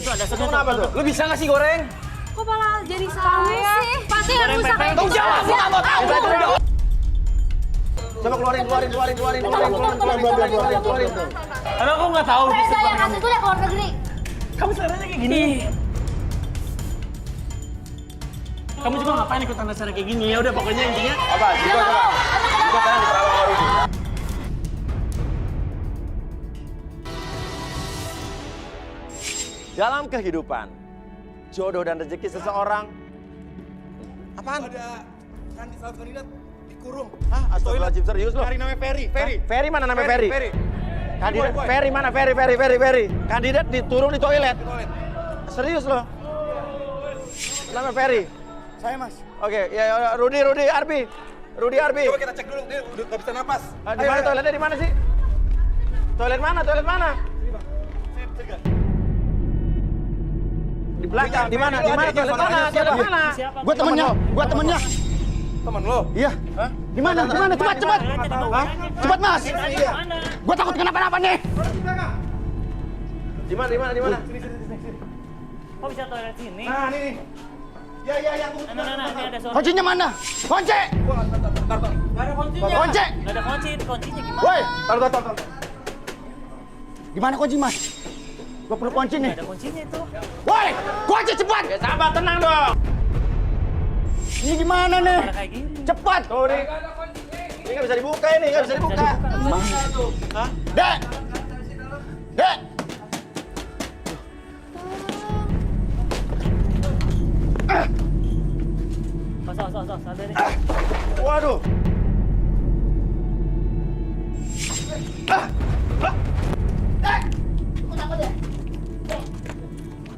tuh ada Itu kenapa tuh? Lu bisa nggak sih goreng? Kok malah jadi saya? Pasti yang rusak kayak Tanggung jawab, gua nggak mau tahu. Coba keluarin. Karena aku nggak tahu. Reza yang ngasih tuh ya keluar negeri. Kamu seleranya kayak gini. Kamu juga ngapain ikutan acara kayak gini? Ya udah pokoknya intinya. Apa? Coba. Coba sekarang diterawang sama Rudi. Dalam kehidupan, jodoh dan rezeki seseorang. Apaan? Ada kandidat dikurung. Hah? Astagfirullahaladzim, serius lo? Cari namanya Ferry. Ferry mana namanya Ferry? Ferry. Kandidat Boy. Ferry mana? Ferry. Kandidat diturun di toilet. Serius lo? Namanya Ferry. Saya mas. Oke, ya Rudi Arbi. Coba kita cek dulu, dia udah nggak bisa napas. Di mana toiletnya di mana sih? Toilet mana? Di belakang. Di mana? Toilet mana? Gua temennya. Temen lo? Iya. Di mana? Cepat. Cepat mas. Gua takut kenapa-napa nih. Di mana? Kok bisa toilet sini? Nah, nih. Ya, tunggu. Nah, ini ada suara. Kuncinya mana? Kunci. Nggak ada kuncinya. Kunci. Nggak ada kuncinya gimana? Woi, tar. Gimana kunci mas? Gua perlu kunci nih. Nggak ada kuncinya itu. Woi, kunci cepat. Ya sabar, tenang dong. Ini gimana nih? Ada kayak gini. Cepat. Tuh nih. Ini nggak bisa dibuka ini, nggak bisa dibuka. Hah? Dek. Sos, sadarin. Waduh.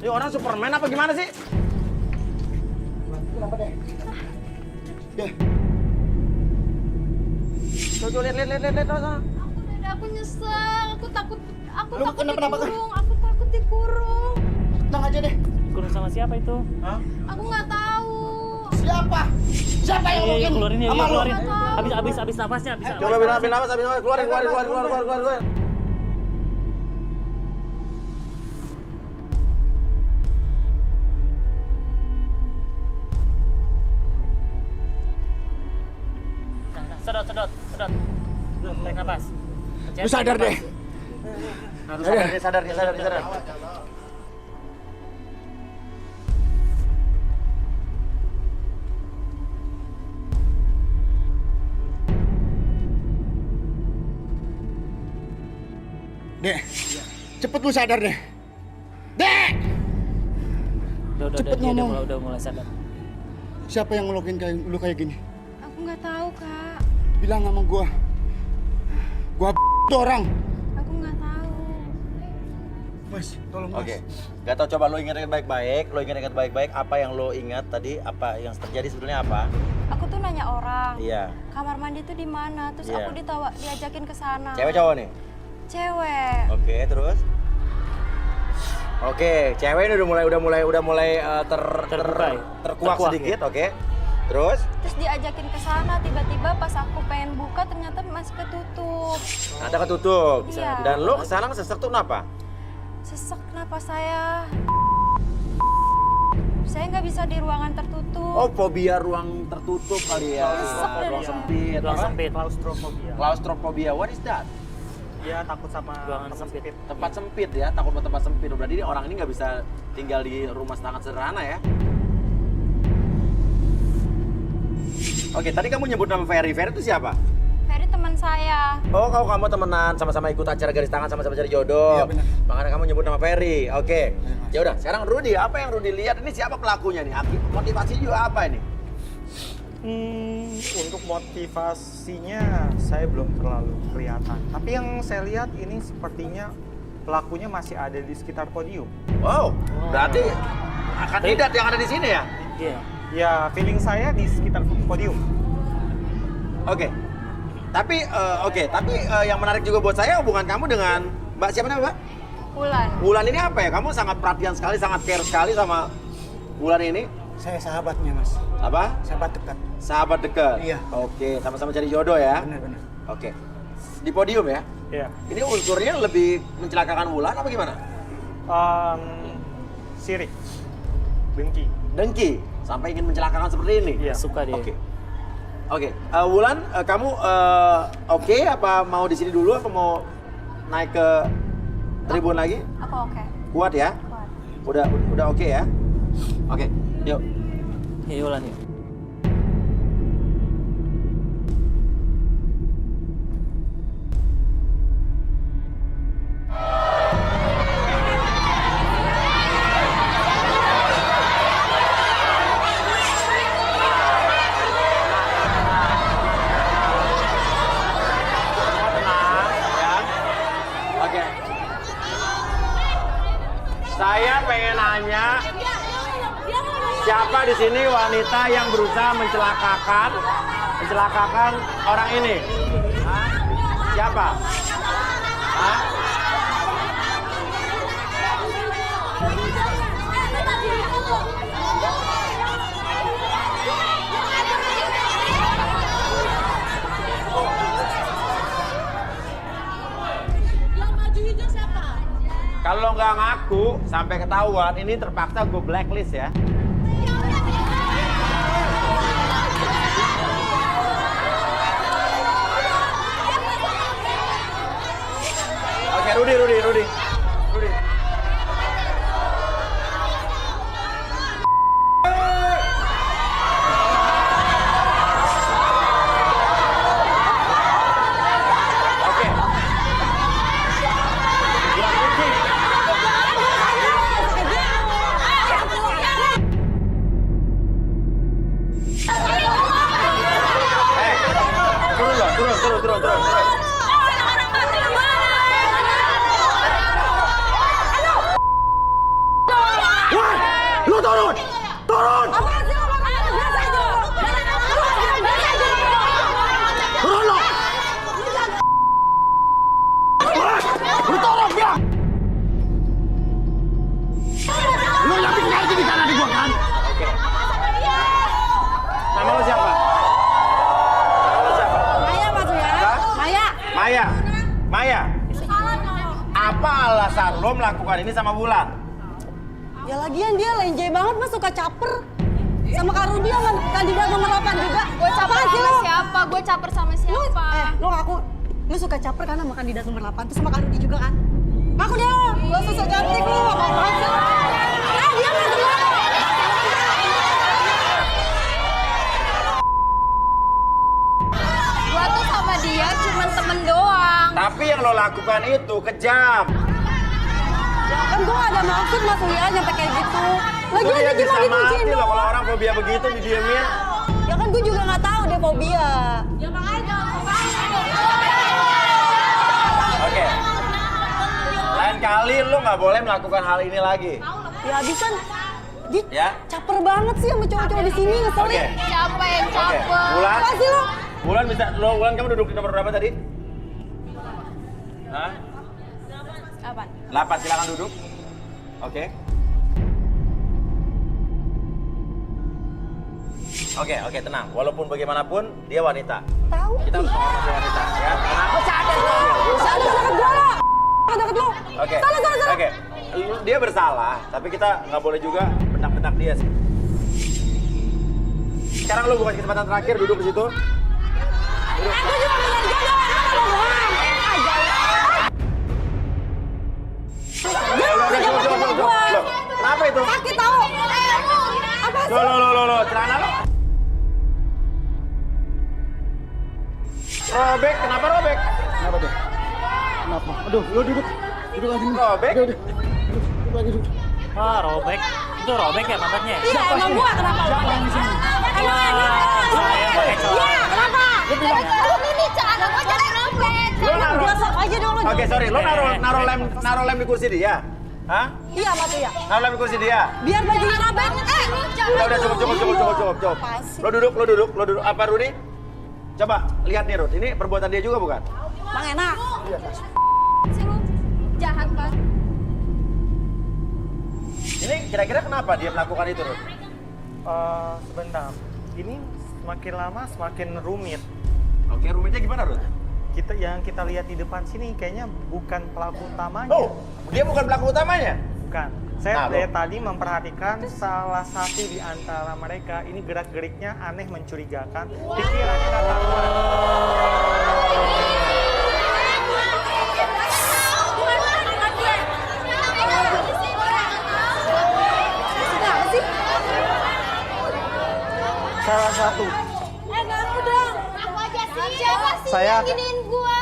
Ini orang Superman apa gimana sih? Dek. Coba lihat. Aku nyesel. Aku takut Lu kenapa? dikurung. Aku takut dikurung. Tenang aja deh. Kurung sama siapa itu? Aku nggak tahu. Siapa yang Iya, mungkin? keluarin ya, Sama lu. keluarin. Habis napasnya, habis. Coba ambil nafas, keluarin. Sedot. Tarik napas. Lu sadar deh. Harus sadar. Dek, cepet lu sadar deh. Dek! Udah, Cepet dia ngomong. udah mulai sadar. Siapa yang ngelokin lu kayak gini? Aku nggak tahu, Kak. Bilang sama gua. Gua tuh orang. Aku nggak tahu. Mas, tolong mas. Oke. Gak tau, coba lo ingat baik-baik. Apa yang lo ingat tadi? Apa yang terjadi sebenarnya apa? Aku tuh nanya orang. Iya. Kamar mandi tuh di mana? Terus Iya. aku diajakin ke sana. Cewek cowok nih? Cewek. Oke, terus? Oke, cewek ini udah mulai Terbuka ya? terkuak Terkuak, sedikit, oke. Terus? Terus diajakin ke sana, tiba-tiba pas aku pengen buka ternyata masih ketutup. Ada ketutup. Iya. Dan lo kesana sesek tuh kenapa? Sesek kenapa saya? Saya nggak bisa di ruangan tertutup. Oh, fobia ruang tertutup kali ya. Sesek dari Ruang sempit. Ruang apa? sempit. Claustrophobia. What is that? Dia takut sama Ruangan sempit. Tempat sempit ya, takut sama tempat sempit. Berarti ini orang ini nggak bisa tinggal di rumah sangat sederhana ya. Oke, tadi kamu nyebut nama Ferry. Ferry itu siapa? Ferry teman saya. Oh, kamu temenan, sama-sama ikut acara garis tangan, sama-sama cari jodoh. Iya, benar. Makanya kamu nyebut nama Ferry. Oke. Iya, Mas. Ya udah, sekarang Rudi, apa yang Rudi lihat? Ini siapa pelakunya nih? Motivasi juga apa ini? untuk motivasinya saya belum terlalu kelihatan. Tapi yang saya lihat ini sepertinya pelakunya masih ada di sekitar podium. Wow, berarti kandidat yang ada di sini ya? Iya. Ya, feeling saya di sekitar podium. Oke. Tapi yang menarik juga buat saya hubungan kamu dengan Mbak siapa namanya, Mbak? Wulan. Wulan ini apa ya? Kamu sangat perhatian sekali, sangat care sekali sama Wulan ini. Saya sahabatnya mas. Apa? Sahabat dekat. Sahabat dekat. Iya. Oke, sama-sama cari jodoh ya. Benar. Oke. Di podium ya? Ya. Ini unsurnya lebih mencelakakan Wulan apa gimana? Sirik. Dengki. Dengki sampai ingin mencelakakan seperti ini. Iya. Suka dia. Oke, Wulan, kamu oke apa mau di sini dulu apa mau naik ke tribun lagi? Aku oke. Kuat ya? Kuat. Udah oke ya? Oke, yuk. Yuk Wulan yuk. Oke. Saya pengen nanya, siapa di sini wanita yang berusaha mencelakakan orang ini? Hah? Siapa? Hah? Kalau nggak ngaku sampai ketahuan, ini terpaksa gue blacklist ya. Oke, Rudy. Oke. Turun. Wah, lu turun! Turun! Turun lo! Wah, lu turun dia! Lu yang bikin kayak gini karena di gua kan? Oke. Nama lo siapa? Maya Mas ya. Hah? Maya. Apa alasan lo melakukan ini sama Wulan? Ya lagian dia lenjay banget Mas, suka caper. Sama Kak Rudy yang kandidat nomor 8 juga. Gue caper sama siapa? Gue caper sama siapa? Lu ngaku lu suka caper kan sama kandidat nomor 8 terus sama Kak Rudy juga kan? Ngaku dia lo. Lu sosok cantik lu. Apaan sih? Dia nggak dulu. Gua tuh sama dia cuma temen doang. Tapi yang lo lakukan itu kejam. Kan gue gak ada maksud Mas Uya nyampe kayak gitu. Lagi Lo aja dia cuma bisa dikucin mati loh doang. kalau orang fobia begitu didiemin. Ya kan gue juga gak tahu dia fobia. Ya makanya Oke. Lain kali lo nggak boleh melakukan hal ini lagi. ya abis kan dia Ya. caper banget sih sama cowok-cowok di sini ngeselin. Oke. Siapa yang Oke. Wulan. Apa sih lo? Wulan kamu duduk di nomor berapa tadi? Hah? Apaan? 8, silakan duduk. Oke. Oke, tenang. Walaupun bagaimanapun, dia wanita. Tahu. Kita harus menghormati wanita, ya. Tenang. Sadar lo deket gue lo. Deket lo. Oke. Salah. Oke. Dia bersalah, tapi kita nggak boleh juga bentak-bentak dia sih. Sekarang lu bukan kesempatan terakhir, duduk di situ. Duduk. Gue juga mau nyari jodoh. Loh, kenapa itu? Sakit tau. Apa sih? Loh, celana lo. Robek, kenapa robek? Kenapa tuh? Kenapa? Aduh, lu duduk. Duduk lagi. Robek? Duduk lagi. Wah, robek. Itu robek ya pantatnya? Iya, emang gua kenapa? Emang Saya pakai celana. Iya, kenapa? Lu ini celana gua jadi robek. Lu naruh. Biasa aja dong lu. Oke, sorry. Lo naruh lem di kursi dia? Hah? Iya, Mas ya. Naruh lem di kursi dia? Biar bajunya robek. Udah, cukup. Lo duduk. Apa, Rudy? Coba, lihat nih, Rud. Ini perbuatan dia juga bukan? Bang enak. Sih lu jahat banget. Ini kira-kira kenapa dia melakukan itu, Rud? Sebentar. Ini semakin lama semakin rumit. Oke, rumitnya gimana, Rud? Kita lihat di depan sini kayaknya bukan pelaku utamanya. Oh, dia bukan pelaku utamanya? Bukan. Saya Nah, dari tadi memperhatikan salah satu di antara mereka ini gerak-geriknya aneh mencurigakan. Pikirannya ketahuan. Salah satu. Ngaku dong. Aku aja sih. Siapa sih Saya- yang giniin gua?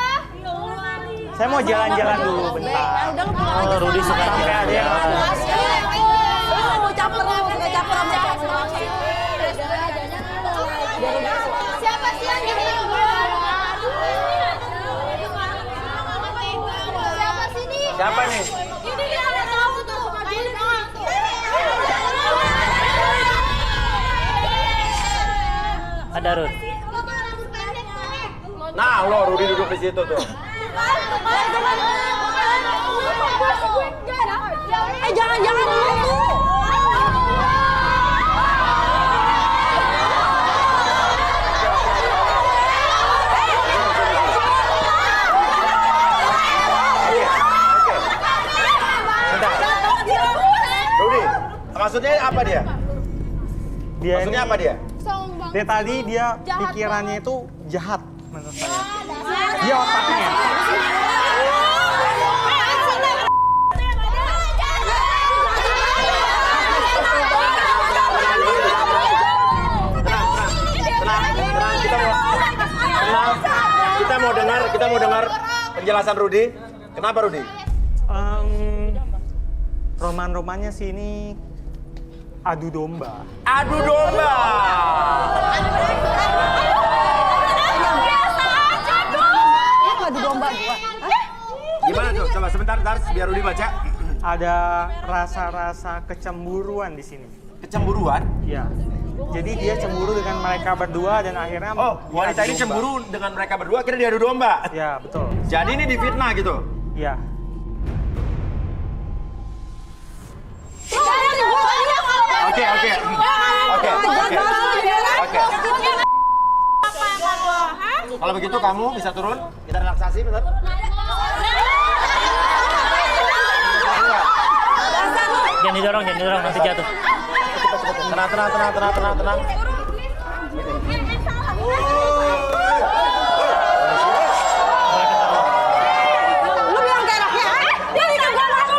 Saya mau jalan-jalan dulu bentar. Udah lu pulang aja. Rudy suka Sampai ada yang Lu caper lu, suka caper sama cowok. Siapa sih yang giniin gua? Siapa sih nih? Siapa nih? Ini dia ada tahu tuh. Ada Rud. Nah, lo Rudy duduk di situ tuh. Jangan lu. Bentar. Rudy, maksudnya apa dia? Dia Maksudnya ini- apa dia? Dari tadi dia pikirannya itu jahat menurut saya. Dia otaknya. Tenang. Kita mau dengar penjelasan Rudy. Kenapa Rudy? Roman-romannya sih ini adu domba. Adu domba. Lu ngadu domba gua. Gimana tuh? Coba sebentar biar Rudy baca. Ada rasa-rasa kecemburuan di sini. Kecemburuan. Ya. Jadi dia cemburu dengan mereka berdua dan akhirnya Oh, dia wanita adu ini domba. cemburu dengan mereka berdua, akhirnya dia adu domba. Ya, betul. Jadi ini difitnah gitu. Ya. Oke. Kalau begitu kamu bisa turun, kita relaksasi bentar. Jangan didorong, nanti jatuh. Tenang. Lu bilang geraknya, dia bilang gerak lu.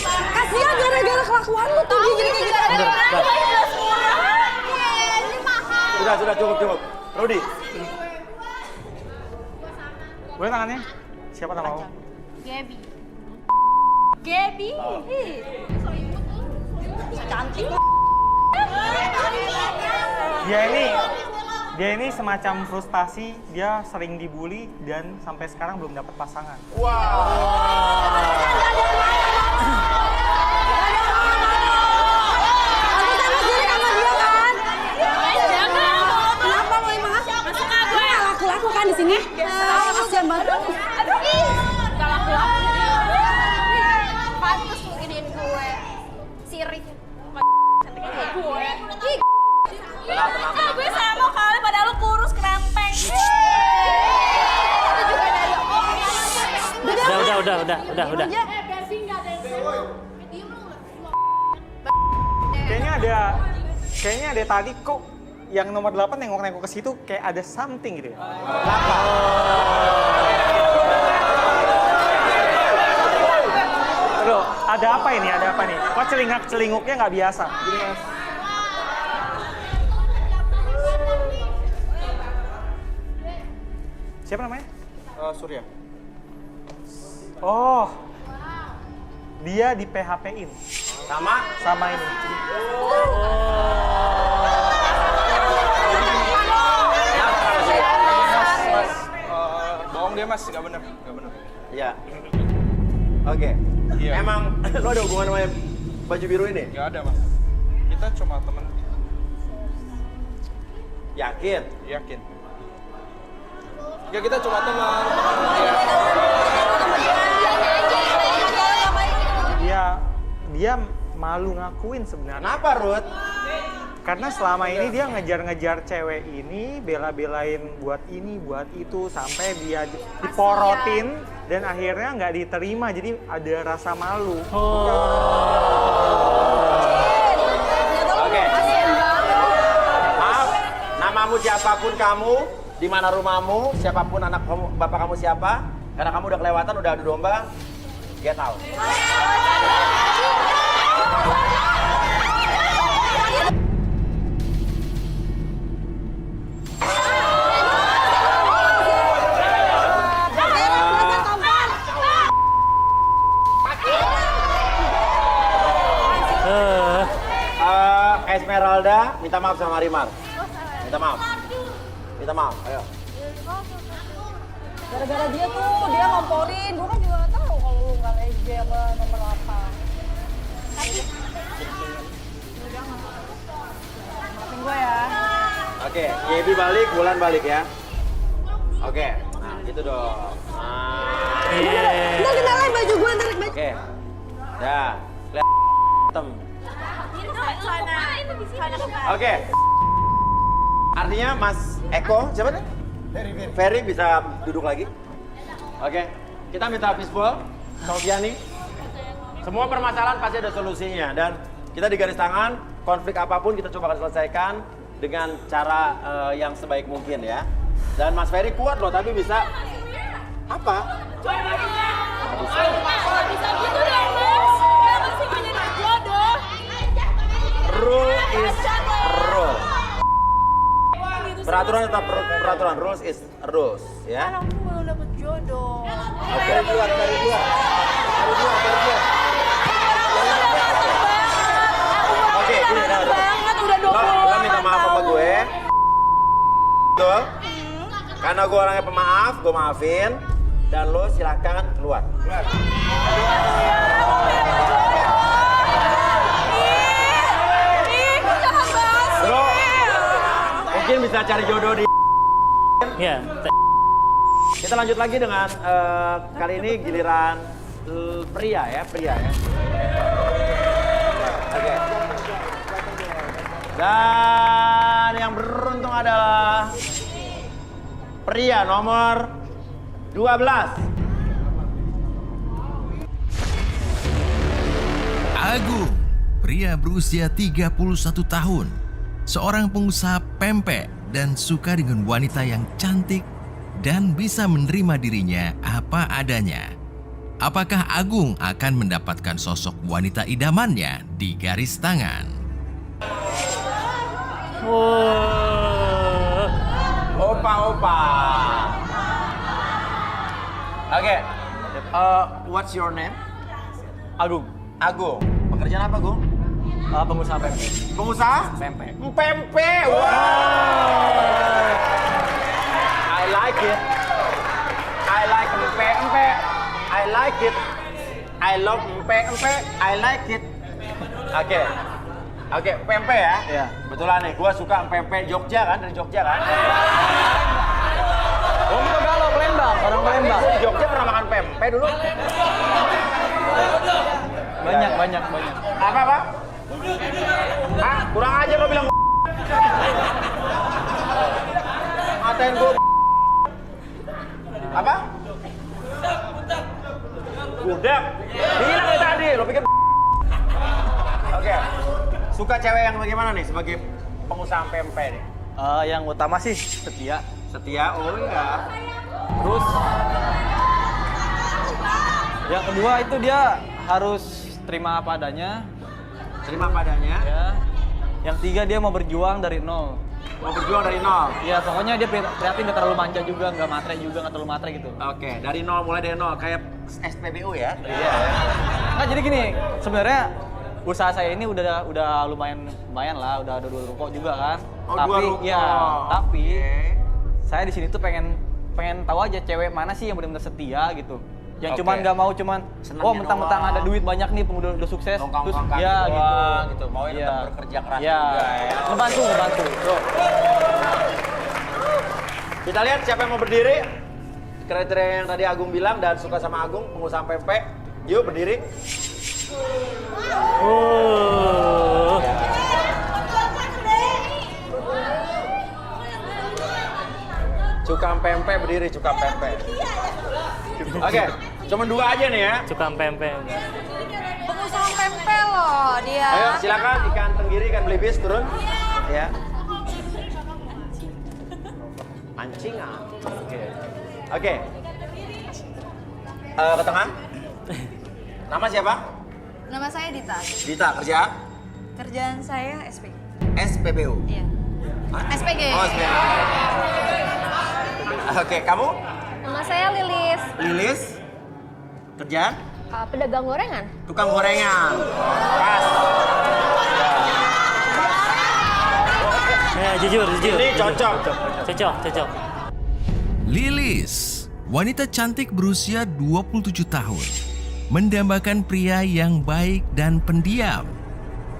Kasihan gara-gara kelakuan lu tuh dia jadi kayak gitu. Sudah cukup. Rudy, Boleh tangannya? Siapa nama kamu? Gaby. Cantik. Dia ini semacam frustasi, dia sering dibully dan sampai sekarang belum dapat pasangan. Kenapa lo emang? Laku-laku kan di sini? Kasihan banget. Gak laku-laku. Pantes lu giniin gue. Sirik. Gue. Gue sama kali padahal lu kurus krempeng. Itu juga dari Udah. Kayaknya ada tadi kok yang nomor 8 nengok-nengok ke situ kayak ada something gitu ya. Loh, ada apa ini? Ada apa nih? Kok celingak-celinguknya nggak biasa? Siapa namanya? Surya. Oh, dia di PHP-in sama ini. Bohong dia mas, nggak bener. Iya. Oke. Iya. Emang lo ada hubungan sama yang baju biru ini? Nggak ada mas. Kita cuma temen. Yakin? Yakin. Ya kita cuma teman. Dia malu ngakuin sebenarnya. Kenapa, Ruth? Karena selama ini dia ngejar-ngejar cewek ini, bela-belain buat ini, buat itu, sampai dia diporotin dan akhirnya nggak diterima, jadi ada rasa malu. Oke. Maaf, namamu siapapun kamu, di mana rumahmu, siapapun anak kamu, bapak kamu siapa, karena kamu udah kelewatan, udah adu domba, get out. Esmeralda, minta maaf sama Marimar. Minta maaf. Minta maaf, ayo. Gara-gara dia tuh, dia ngomporin. Gue kan juga gak tahu kalau lu gak SJ apa nomor apa. Maafin gue ya. Oke, Yebi balik, Wulan balik ya. Oke, nah gitu dong. Nah. Ntar kenalain baju gue, ntar baju. Oke, dah. Kelihatan. Oke. Artinya Mas Eko, siapa nih? Ferry bisa duduk lagi. Oke. Kita minta fishball, Sofiani. Semua permasalahan pasti ada solusinya dan kita di garis tangan, konflik apapun kita coba akan selesaikan dengan cara yang sebaik mungkin ya. Dan Mas Ferry kuat loh, tapi bisa apa? Bisa gitu dong, Mas. Kenapa sih gak jadi jodoh? Rule is rule. Peraturan tetap peraturan, rules is rules, ya. Kan aku belum dapet jodoh. Oke. Dari luar. Oke, gini, Banget udah 20 lo minta maaf sama gue. Betul? Karena gue orangnya pemaaf, gue maafin. Dan lo silakan keluar. Bro, mungkin bisa cari jodoh di. Iya. Kita lanjut lagi dengan kali ini giliran pria ya. Oke. Dan yang beruntung adalah pria nomor 12. Agung, pria berusia 31 tahun, seorang pengusaha pempek dan suka dengan wanita yang cantik dan bisa menerima dirinya apa adanya. Apakah Agung akan mendapatkan sosok wanita idamannya di garis tangan? Opa. Oke. What's your name? Agung, Agung. Pekerjaan apa, Gung? pengusaha pempek. Pengusaha? Pempek. Pempek. Wow. I like it. I like empek. I like it. I love empek. I like it. Oke, pempek ya? Iya. Betulan nih, gua suka pempek Jogja kan, dari Jogja kan? Om Galau, Palembang, orang Palembang. Di Jogja pernah makan pempek dulu? Banyak. Apa? Hah? Kurang aja lo bilang ngatain gua. Apa? Budak. Bilang dari tadi, lo pikir. Oke. Suka cewek yang bagaimana nih sebagai pengusaha pempek nih? Yang utama sih setia. Setia, oh iya. Terus yang kedua itu dia harus terima apa adanya. Terima padanya. Ya. Yang tiga dia mau berjuang dari nol. Mau berjuang dari nol. Iya, pokoknya dia prihatin nggak terlalu manja juga, nggak matre juga, nggak terlalu matre gitu. Oke, dari nol, mulai dari nol kayak SPBU ya. Iya. Nah jadi gini, sebenarnya usaha saya ini udah lumayan lah, udah ada 2 ruko juga kan. Oh, tapi 2 ruko. Tapi Oke. saya di sini tuh pengen tahu aja cewek mana sih yang benar-benar setia gitu. Yang Oke. cuman nggak mau Senangnya mentang-mentang doang. ada duit banyak nih, udah sukses, terus Nongkrong-nongkrong ya doang, gitu. Maunya Iya. tetap bekerja keras Iya. juga ya. Ngebantu. Bro. Kita lihat siapa yang mau berdiri. Kriteria yang tadi Agung bilang dan suka sama Agung, pengusaha pempek. Yuk berdiri. Cukang pempek berdiri, cukang pempek. Oke, cuma 2 aja nih ya. Cukang pempek. Pengusaha pempek loh dia. Ayo silakan ikan tenggiri, ikan belibis turun. Ya. Mancingan. Oke. Ke tengah. Nama siapa? Nama saya Dita. Dita, kerja? Kerjaan saya SPG. SPBU. Iya. SPG. Oh, SPBU. Oke, kamu? Nama saya Lilis. Lilis. Kerjaan? Pedagang gorengan. Tukang gorengan. Pas. Ya, jujur. Ini cocok. Cocok. Lilis, wanita cantik berusia 27 tahun, mendambakan pria yang baik dan pendiam.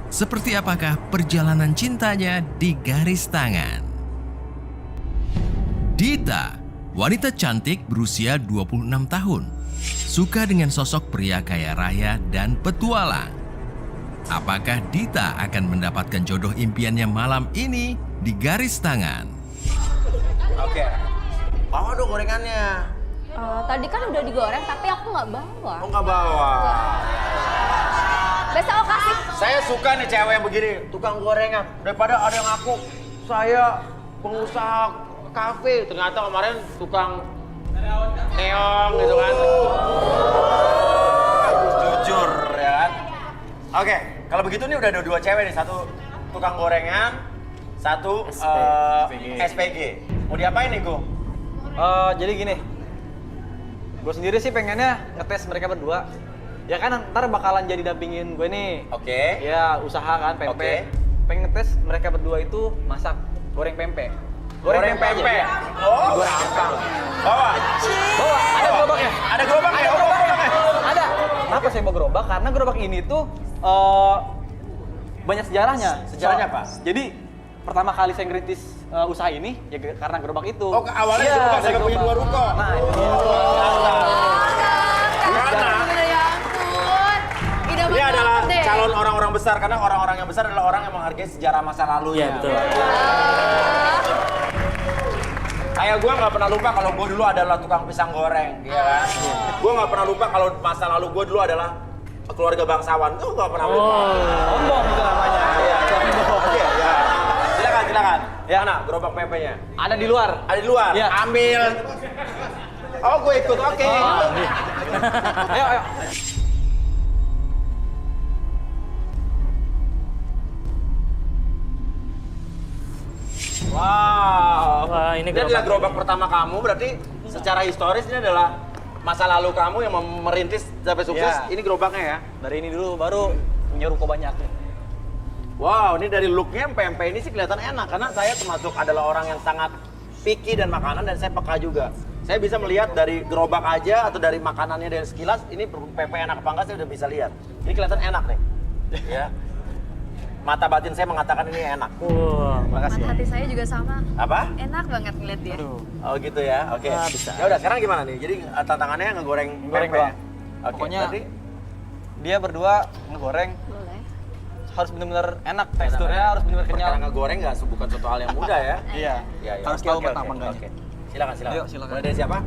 Seperti apakah perjalanan cintanya di garis tangan? Dita, wanita cantik berusia 26 tahun, suka dengan sosok pria kaya raya dan petualang. Apakah Dita akan mendapatkan jodoh impiannya malam ini di garis tangan? Oke. Bawa dong gorengannya. Tadi kan udah digoreng tapi aku nggak bawa. Oh, nggak bawa. Besok aku kasih. Saya suka nih cewek yang begini, tukang gorengan. Daripada ada yang ngaku, saya pengusaha kafe. Ternyata kemarin tukang teong gitu kan. Harus jujur ya kan. Oke, kalau begitu nih udah ada 2 cewek nih. Satu tukang gorengan, satu SPG. Mau diapain nih, Go? Jadi gini, gue sendiri sih pengennya ngetes mereka berdua. Ya kan ntar bakalan jadi dampingin gue nih. Oke. Ya usaha kan pempek. Pengen ngetes mereka berdua itu masak goreng pempek. Goreng pempek. Oh, gampang. Bawa. Ada gerobaknya. Ada gerobaknya. Oh, gerobaknya. Ada. Kenapa saya bawa gerobak? Karena gerobak ini tuh banyak sejarahnya. Sejarahnya apa? Jadi pertama kali saya ngerintis usaha ini ya karena gerobak itu. Oh, awalnya gerobak saya punya 2 ruko. Nah, itu dia. Ini adalah calon orang-orang besar, karena orang-orang yang besar adalah orang yang menghargai sejarah masa lalunya. Iya, betul. Kayak gue nggak pernah lupa kalau gue dulu adalah tukang pisang goreng, ya kan? Gue nggak pernah lupa kalau masa lalu gue dulu adalah keluarga bangsawan. Gue nggak pernah lupa. Sombong itu namanya. Iya, oke, ya. Silakan. Ya, mana gerobak pempeknya? Ada di luar. Ada di luar. Iya. Ambil. Oh, gue ikut. Oke. Ayo. Wow. Wah, ini adalah gerobak. gerobak pertama kamu, berarti secara historis ini adalah masa lalu kamu yang merintis sampai sukses. Ya. Ini gerobaknya ya? Dari ini dulu baru punya ruko banyak. Wow, ini dari looknya pempek ini sih kelihatan enak. Karena saya termasuk adalah orang yang sangat picky dan makanan, dan saya peka juga. Saya bisa melihat dari gerobak aja atau dari makanannya dari sekilas, ini pempek enak apa enggak saya udah bisa lihat. Ini kelihatan enak nih. Ya. Mata batin saya mengatakan ini enak. Wah, Makasih. Mata hati saya juga sama. Apa? Enak banget ngeliat dia. Oh gitu ya, oke. Ah, bisa. Ya udah, sekarang gimana nih? Jadi tantangannya ngegoreng Goreng pempek. doang. Oke, Pokoknya berarti dia berdua ngegoreng Boleh. harus benar-benar enak, teksturnya harus benar-benar kenyal. karena ngegoreng nggak bukan suatu hal yang mudah ya. Iya. Iya, iya. Harus Oke, tahu oke, matang oke, mangganya. oke. Silakan. Ayo, silakan. Mulai dari siapa?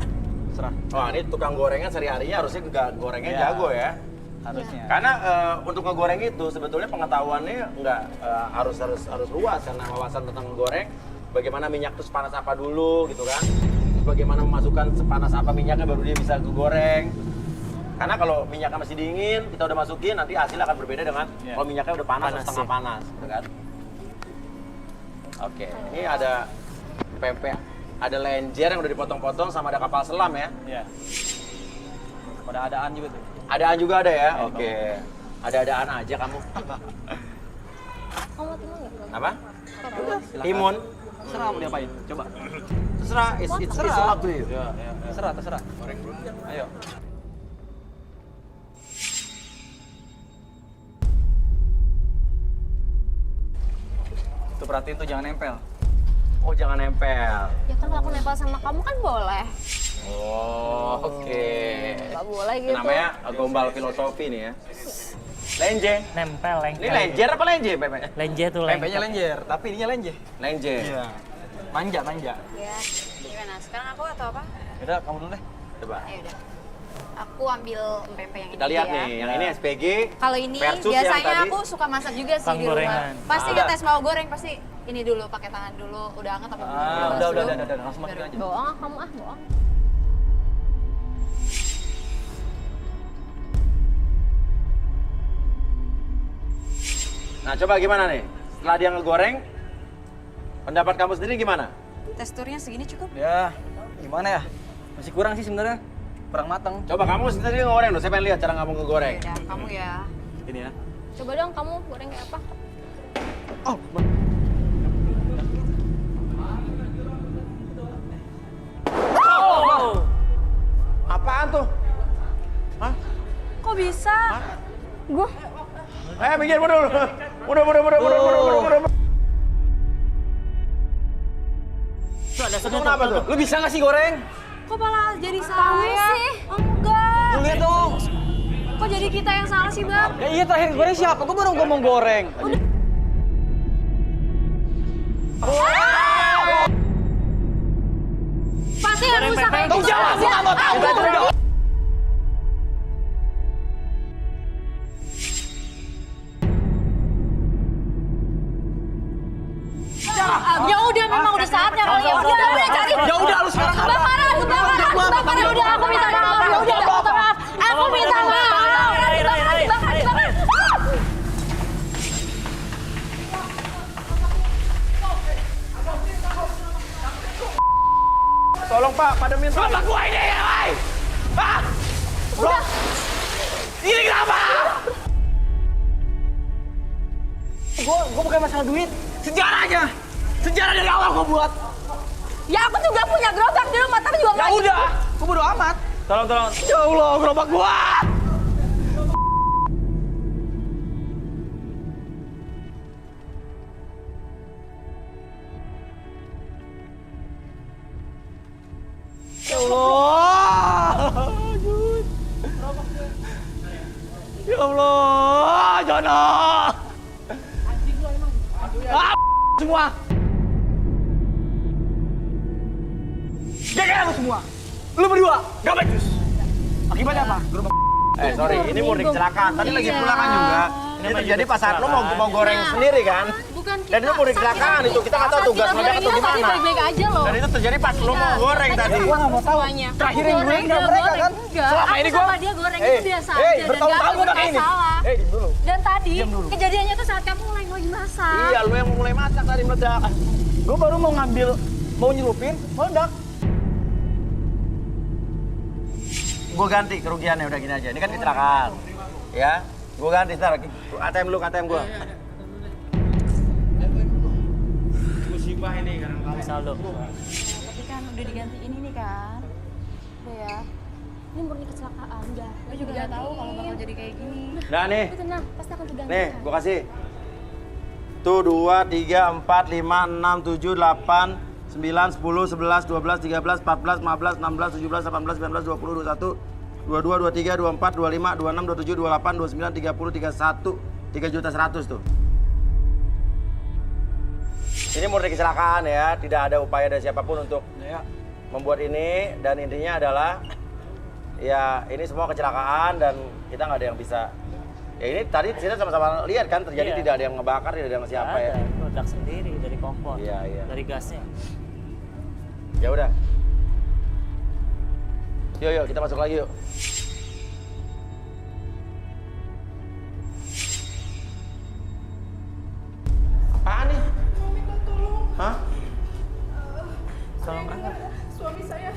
Serah. Wah, ini tukang gorengan sehari-harinya harusnya nggak gorengnya Iya. jago ya. Harusnya. Karena untuk ngegoreng itu sebetulnya pengetahuannya nggak harus luas, karena wawasan tentang ngegoreng, bagaimana minyak itu sepanas apa dulu gitu kan, bagaimana memasukkan sepanas apa minyaknya baru dia bisa kegoreng. Karena kalau minyaknya masih dingin, kita udah masukin, nanti hasilnya akan berbeda dengan kalau minyaknya udah panas atau setengah panas, gitu kan. Oke, ini ada pempek, ada lenjer yang udah dipotong-potong sama ada kapal selam ya. Iya. Pada adaan juga tuh. Adaan juga ada ya? Oke. Ada-adaan aja kamu. Kamu timun nggak? Apa? Silakan. Timun. Terserah mau diapain. Coba. Terserah, it's up to you. Iya. Terserah. Ayo. Tuh perhatiin tuh jangan nempel. Oh, jangan nempel. Ya kan kalau aku nempel sama kamu kan boleh. Oh, oke. Nggak boleh Itu gitu. namanya gombal filosofi nih ya. Lenje. nempel Ini lengket. lenjer apa lenje, Pepe? Lenje tuh Pempeknya lengket. lenjer, tapi ininya lenje. Lenje. Manja. Ya, gimana? sekarang aku atau apa? Yaudah, kamu dulu deh. Coba. Ya udah. Aku ambil pempek yang Kita ini lihat aja ya. nih, yang ini SPG. Kalau ini versus yang biasanya tadi. aku suka masak juga sih Kang di rumah. gorengan. Pasti Udah. ngetes mau goreng pasti ini dulu pakai tangan dulu. Udah anget apa belum? Udah, langsung masukin aja. Bohong kamu bohong. Nah, coba gimana nih? Setelah dia ngegoreng, pendapat kamu sendiri gimana? Teksturnya segini cukup? Ya, gimana ya? Masih kurang sih sebenarnya. Kurang mateng. Coba kamu sendiri ngegoreng dong, saya pengen lihat cara kamu ngegoreng. Ya udah, kamu ya. Ini ya. Coba dong kamu goreng kayak apa? Apaan tuh? Hah? Kok bisa? Gue Minggir mundur. Mundur. Tuh ada Itu sedot kenapa tuh? Lu bisa nggak sih goreng? kok malah jadi saya sih? Enggak. Lu lihat dong. Kok jadi kita yang salah sih, Bang? Ya iya terakhir goreng siapa? Gue baru ngomong goreng. Pasti yang rusak kayak gitu. Jawab, gue nggak mau tahu. Ya udah memang udah saatnya kali ya. Udah cari. Ya udah lu sekarang apa? Bakaran, udah aku minta maaf. Ya udah aku minta maaf. Aku minta maaf. Dibakar. Tolong Pak, pademin. Kenapa gua ini ya, woy? Hah? Bro, ini kenapa? Gua bukan masalah duit. Sejarahnya dari awal gua buat. Ya aku juga punya gerobak di rumah tapi juga Ya nggak. udah, gua bodo amat. Tolong. Ya Allah, gerobak gua. Ya Allah. Ya Allah, Jono. Semua. Jaga lu semua. Lu berdua, gak becus. Akibatnya apa? Gerobak. Sorry, ini murni kecelakaan. Tadi lagi pulangan juga. Ini terjadi pas saat lo mau goreng sendiri kan? Bukan Dan itu murni kecelakaan itu. Kita nggak tahu tugas meledak atau gimana. baik-baik aja loh. Dan itu terjadi pas lo mau goreng tadi. Gua gak mau tahu. Semuanya. Terakhir yang goreng gak mereka kan? Enggak, Selama ini aku gua. sama dia goreng itu biasa aja dan bertahun-tahun gak gua pakai ini. masalah. Diam dulu. Dan tadi Diam dulu. kejadiannya tuh saat kamu mulai masak. Iya, lo yang mulai masak tadi meledak. Gua baru mau ngambil, mau nyelupin, meledak. Gue ganti kerugiannya udah gini aja. Ini kan kecelakaan. Ya, gue ganti ntar. ATM lu, ATM gue. Musibah ini karena saldo. Tapi kan udah digantiin ini kan. Udah ya. Ini murni kecelakaan, udah. Gue juga gak tahu kalau bakal jadi kayak gini. Nah nih, Tapi tenang, pasti akan diganti. nih gue kasih. Tuh 2, 3, 4, 5, 6, 7, 8, 9, 10, 11, 12, 13, 14, 15, 16, 17, 18, 19, 20, 21, 22, 23, 24, 25, 26, 27, 28, 29, 30, 31, 3.100.000 tuh. Ini murni kecelakaan ya, tidak ada upaya dari siapapun untuk membuat ini. Dan intinya adalah, ya ini semua kecelakaan dan kita nggak ada yang bisa. Ya ini tadi kita sama-sama lihat kan terjadi, Iya. tidak ada yang ngebakar, tidak ada yang siapa ya. Produk sendiri dari kompor. Iya. Dari gasnya. Ya udah. Yuk, kita masuk lagi yuk. Apaan nih? Hah? Tolong angkat. Suami saya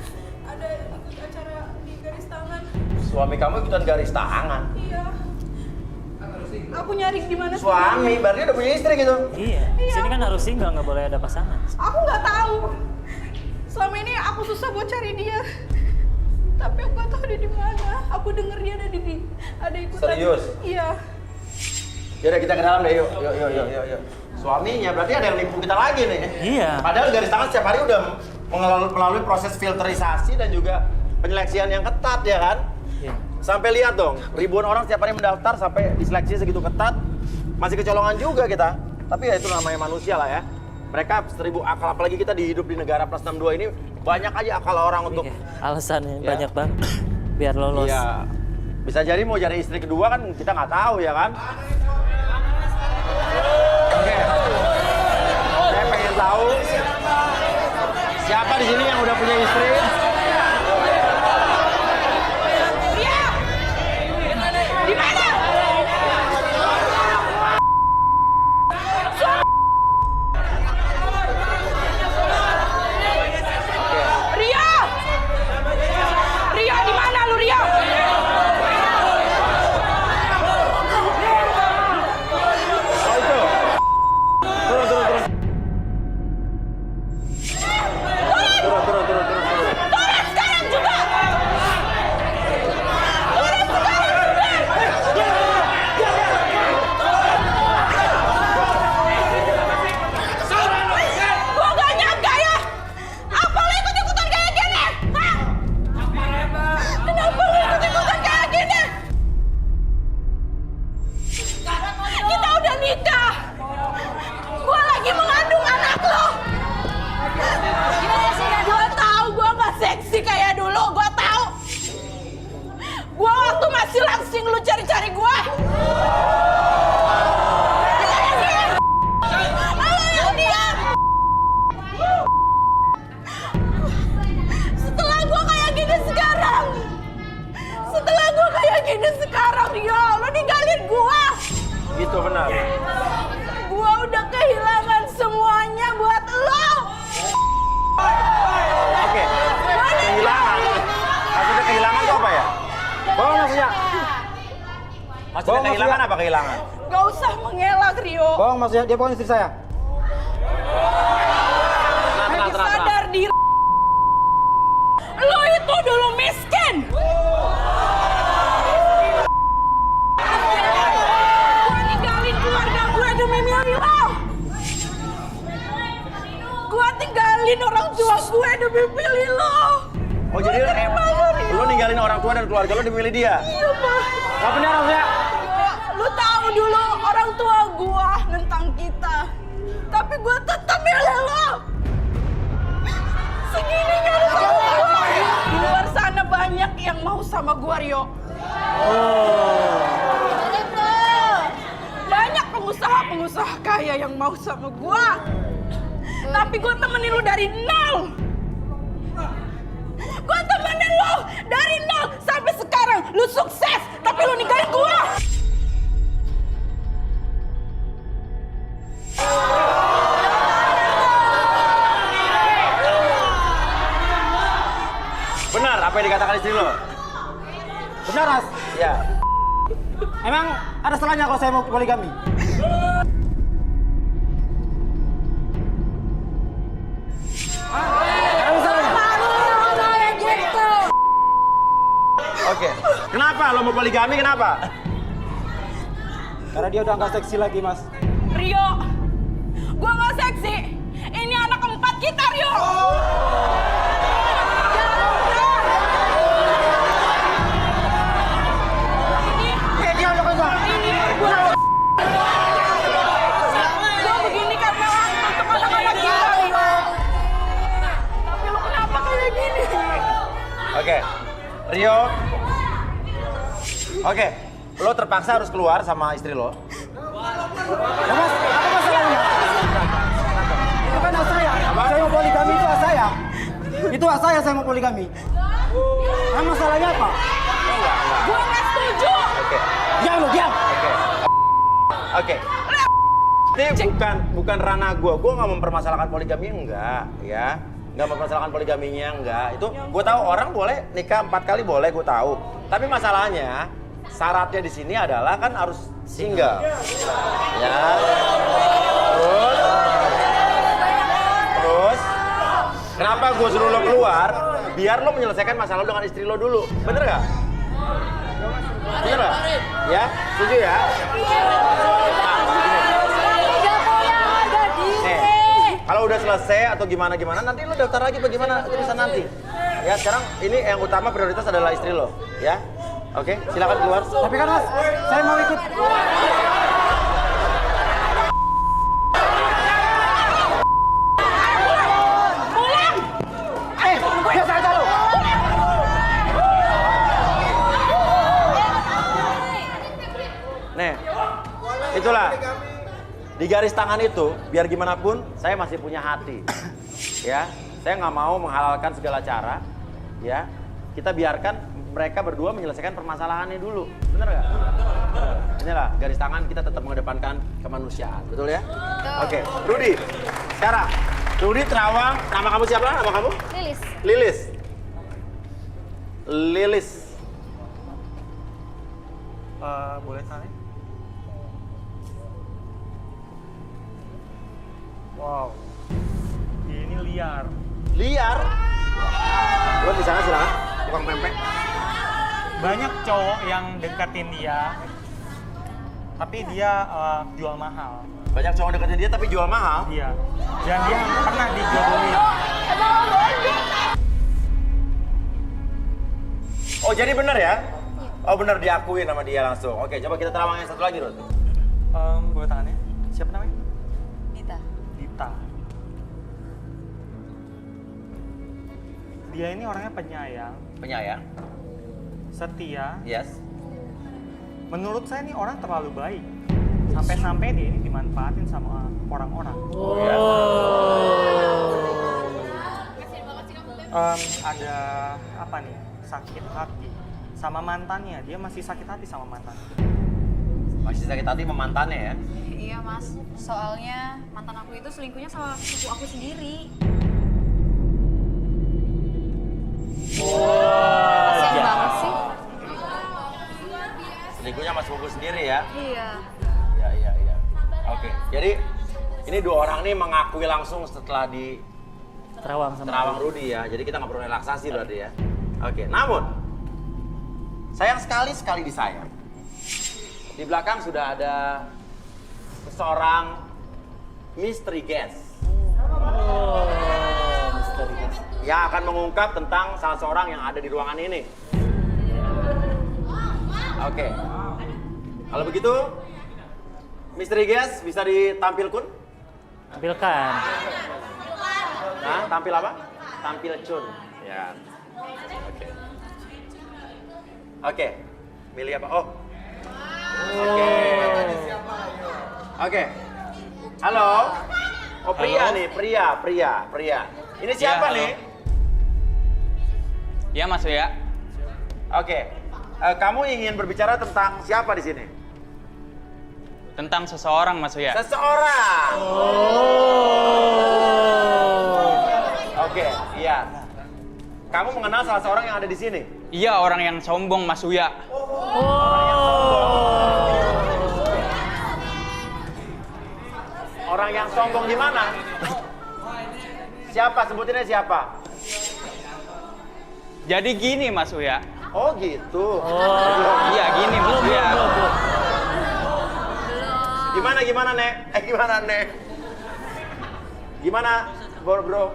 ada ikut acara di garis tangan. Suami kamu ikutan garis tangan? Iya. Aku nyari di mana sih? Suami, berarti udah punya istri gitu? Iya. Di sini kan harus single, nggak boleh ada pasangan. Aku nggak tahu. Selama ini aku susah buat cari dia. Tapi aku nggak tahu dia di mana. Aku denger dia ada ikutan. Serius? Iya. Yaudah kita ke dalam deh, yuk. Yuk. Suaminya berarti ada yang nipu kita lagi nih. Iya. Padahal garis tangan setiap hari udah melalui proses filterisasi dan juga penyeleksian yang ketat ya kan? Iya. Sampai lihat dong, ribuan orang setiap hari mendaftar sampai diseleksi segitu ketat. Masih kecolongan juga kita. Tapi ya itu namanya manusia lah ya. Mereka 1000 akal, apalagi kita hidup di negara plus 62 ini Banyak aja akal orang untuk... Alasannya Ya. banyak banget. Biar lolos. Iya. Bisa jadi mau cari istri kedua kan kita nggak tahu ya kan? Oke. Saya pengen tahu siapa di sini yang udah punya istri? Ria! Di mana? Ria! Ria, di mana lu, Ria? Oh itu. Turun. Turun. Turun sekarang juga! Turun sekarang juga! Gua gak nyangka ya! Apa lu ikut-ikutan kayak gini? Hah? Kenapa lu ikut-ikutan kayak gini? Kita udah nikah! Gua lagi mengandung anak lo! Gua tahu gua nggak seksi kayak dulu, gua tahu. Gua waktu masih langsing lu cari-cari gua. Halo yang diam. Setelah gua kayak gini sekarang, Rio, lu ninggalin gua. Gitu benar. Gua udah kehilangan semuanya buat lo. Oke. Kehilangan. Maksudnya kehilangan itu apa ya? Bohong maksudnya. Maksudnya kehilangan apa kehilangan? Gak usah mengelak, Rio. Bohong maksudnya, dia bukan istri saya. Lagi sadar diri. Lo itu dulu miskin. Gua ninggalin keluarga gue demi milih lo. Gua tinggalin orang tua gue demi milih lo. Oh jadi lo ninggalin orang tua dan keluarga lo demi milih dia? Iya, Pak. Gak benar maksudnya? Lu tahu dulu orang tua gua nentang kita. Tapi gua tetap milih lo. Segininya lu sama gua. Di luar sana banyak yang mau sama gua, Rio. Banyak pengusaha-pengusaha kaya yang mau sama gua. Tapi gua temenin lu dari nol. Gua temenin lu dari nol sampai sekarang. Lu sukses, tapi lu ninggalin gua. Benar apa yang dikatakan istri lo? Benar, Mas. Ya. Emang ada salahnya kalau saya mau poligami? Ada salahnya? Oke. Kenapa lo mau poligami? Kenapa? Karena dia udah nggak seksi lagi, Mas. Rio, gua nggak seksi. Ini anak keempat kita, Rio. Dia udah kagak. Ini gua. Gua begini karena untuk anak-anak kita, Rio. Tapi lu kenapa kayak gini? Oke. Rio. Oke. Lo terpaksa harus keluar sama istri lo. Ya, Mas, apa masalahnya? Itu kan hak saya. Saya mau poligami itu hak saya. Itu hak saya mau poligami. Nah, masalahnya apa? Gua nggak setuju. Oke. Diam lo, diam. Oke. Ini bukan ranah gua nggak mempermasalahkan poligami enggak, ya. Nggak mempermasalahkan poligaminya enggak. Itu gua tahu orang boleh nikah 4 kali boleh, gua tahu. Tapi masalahnya syaratnya di sini adalah kan harus single. Ya. Terus kenapa gue suruh lo keluar? Biar lo menyelesaikan masalah lo dengan istri lo dulu. Bener nggak? Bener nggak? Ya, setuju ya? Nih, kalau udah selesai atau gimana nanti lo daftar lagi bagaimana tulisan nanti. Ya, sekarang ini yang utama prioritas adalah istri lo, ya. Oke, silakan keluar. Tapi kan, Mas, saya mau ikut. Pulang. Itulah. Di garis tangan itu, biar gimana pun, saya masih punya hati. Ya, saya nggak mau menghalalkan segala cara. Ya, kita biarkan mereka berdua menyelesaikan permasalahannya dulu. Bener nggak? Inilah garis tangan, kita tetap mengedepankan kemanusiaan. Betul ya? Oke, Rudy. Sekarang, Rudy Terawang. Nama kamu siapa? Nama kamu? Lilis. Lilis. Lilis. Boleh tanya? Wow, ini liar. Liar? Lo di sana silakan, tukang pempek. Banyak cowok yang deketin dia, tapi dia jual mahal. Banyak cowok deketin dia tapi jual mahal? Iya, dan dia pernah dijodohin. Oh jadi bener ya? Oh bener diakuin sama dia langsung. Oke, coba kita terawang yang satu lagi, Rut. Boleh tangannya? Siapa namanya? Dita. Dita. Dia ini orangnya penyayang, Penyayang? setia. Yes. Menurut saya ini orang terlalu baik. Sampai-sampai dia ini dimanfaatin sama orang-orang. Ada apa nih? Sakit hati sama mantannya. Dia masih sakit hati sama mantannya. Masih sakit hati sama mantannya ya? Iya mas, soalnya mantan aku itu selingkuhnya sama sepupu aku sendiri. Kasian banget sih. Selingkuhnya sama sepupu sendiri ya? Iya. Iya. Oke, jadi ini dua orang nih mengakui langsung setelah di Terawang sama Terawang Rudy ya. Jadi kita nggak perlu relaksasi berarti ya. Oke, namun sayang sekali disayang. Di belakang sudah ada seseorang mystery guest. misteri guys. Yang akan mengungkap tentang salah seorang yang ada di ruangan ini. Oke. Kalau begitu, mystery guest bisa ditampilkan? Tampilkan. Nah, tampil apa? Tampil cun. Ya. Oke. Milih apa? Oh. Oke. Halo. Oh, pria nih, pria. Ini siapa halo. nih? Iya Mas Uya. Oke. Kamu ingin berbicara tentang siapa di sini? Tentang seseorang Mas Uya. Seseorang. Oke, iya. Kamu mengenal salah seorang yang ada di sini? Iya, orang yang sombong Mas Uya. Orang yang sombong di mana? Siapa? Sebutinnya siapa? Jadi gini Mas Uya. Oh gitu. Iya gini Mas Uya. Gimana Nek? Gimana Nek? Gimana bro?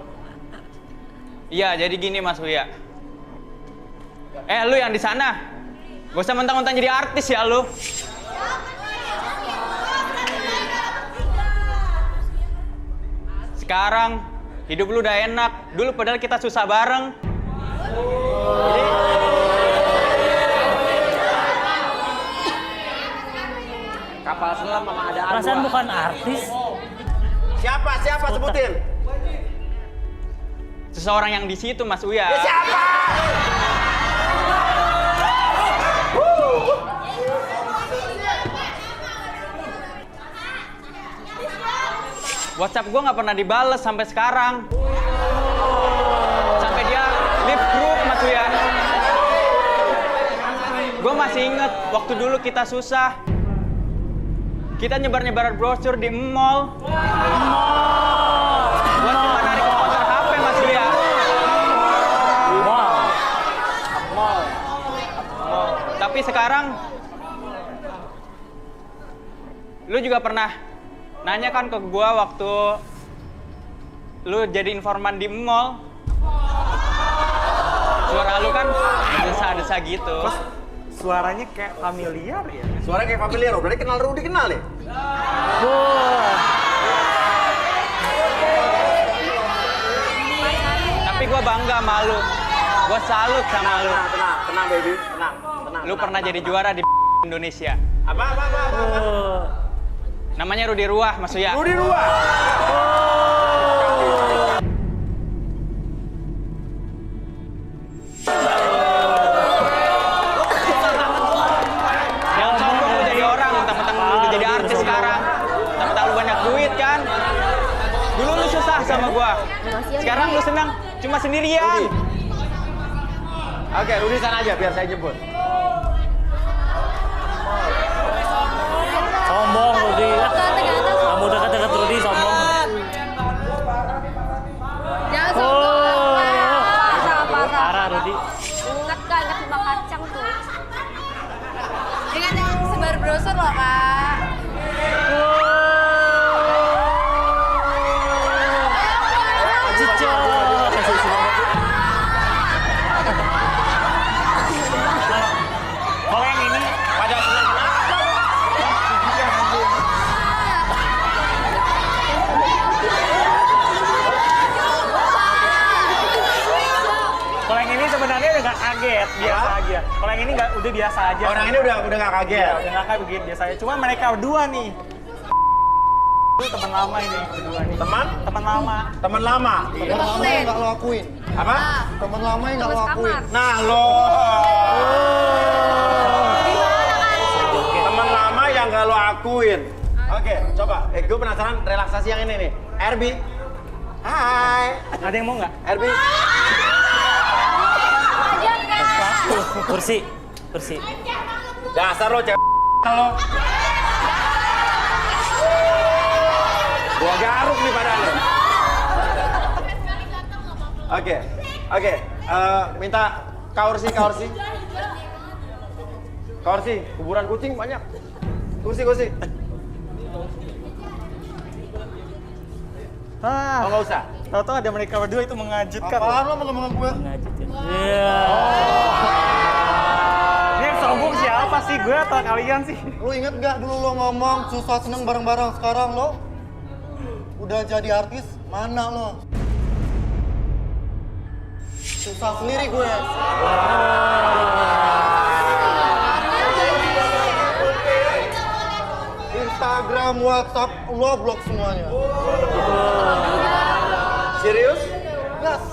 Iya, jadi gini Mas Uya. Lu yang di sana, gak usah mentang-mentang jadi artis ya lu. Sekarang hidup lu udah enak. Dulu padahal kita susah bareng. Kapal selam sama ada Perasaan bukan artis. Siapa sebutin? Seseorang yang di situ Mas Uya. Ya, siapa? WhatsApp gue nggak pernah dibales sampai sekarang. Sampai dia leave group Mas Uya. Gue masih inget waktu dulu kita susah. Kita nyebar-nyebar brosur di mall. Buat cuma narik sponsor HP Mas Uya. Tapi sekarang lu juga pernah nanya kan ke gua waktu lu jadi informan di mall. Suara lu kan desa-desa gitu. Terus suaranya kayak familiar ya? Suaranya kayak familiar, berarti kenal Rudy kenal ya? Tapi gua bangga sama lu. Gua salut sama lu. Tenang baby, tenang. Lu pernah jadi juara di Indonesia. Apa? Namanya Rudi Ruah, Mas Uya. Rudi Ruah. Jangan sombong lu jadi orang, mentang-mentang lu udah jadi artis sekarang. Mentang-mentang lu banyak duit kan. Dulu lu susah sama gua. Sekarang lu senang cuma sendirian. Oke, Rudi sana aja biar saya jemput. Sombong Rudi. Kamu dekat-dekat Rudi sombong. Jangan sombong. Parah Rudi. Ingat gak lima kacang tuh. Ingat yang sebar brosur loh kak. Kalau yang ini Pada senang kenapa? Kalau yang ini sebenarnya udah nggak kaget, biasa aja. Kalau yang ini nggak, udah biasa aja. Orang ini udah nggak kaget. Iya, udah nggak kaget begitu biasa aja. Cuma mereka berdua nih. Itu teman lama ini berdua nih. Teman? Teman lama. Teman lama. Teman lama yang nggak lo akuin. Apa? Teman lama yang nggak lo akuin. Nah lo. Teman lama yang nggak lo akuin. Oke, coba. Gue penasaran relaksasi yang ini nih. Erbi. Hai. Ada yang mau nggak? Erbi. Kursi. Kursi. Dasar lo cewek lo. Gua garuk nih padahal. Oke. Minta kaursi. Kaursi, kuburan kucing banyak. Kursi. Oh, nggak usah. Tahu-tahu ada mereka berdua itu mengejutkan. Apaan lo ngomong gue? Ngajutin. Iya. Ini yang sombong siapa sih? Gue atau kalian sih? Lo inget gak dulu lo ngomong susah seneng bareng-bareng, sekarang lo udah jadi artis, mana lo? Susah sendiri gue. Instagram, WhatsApp, lo blok semuanya. Serius? Gas.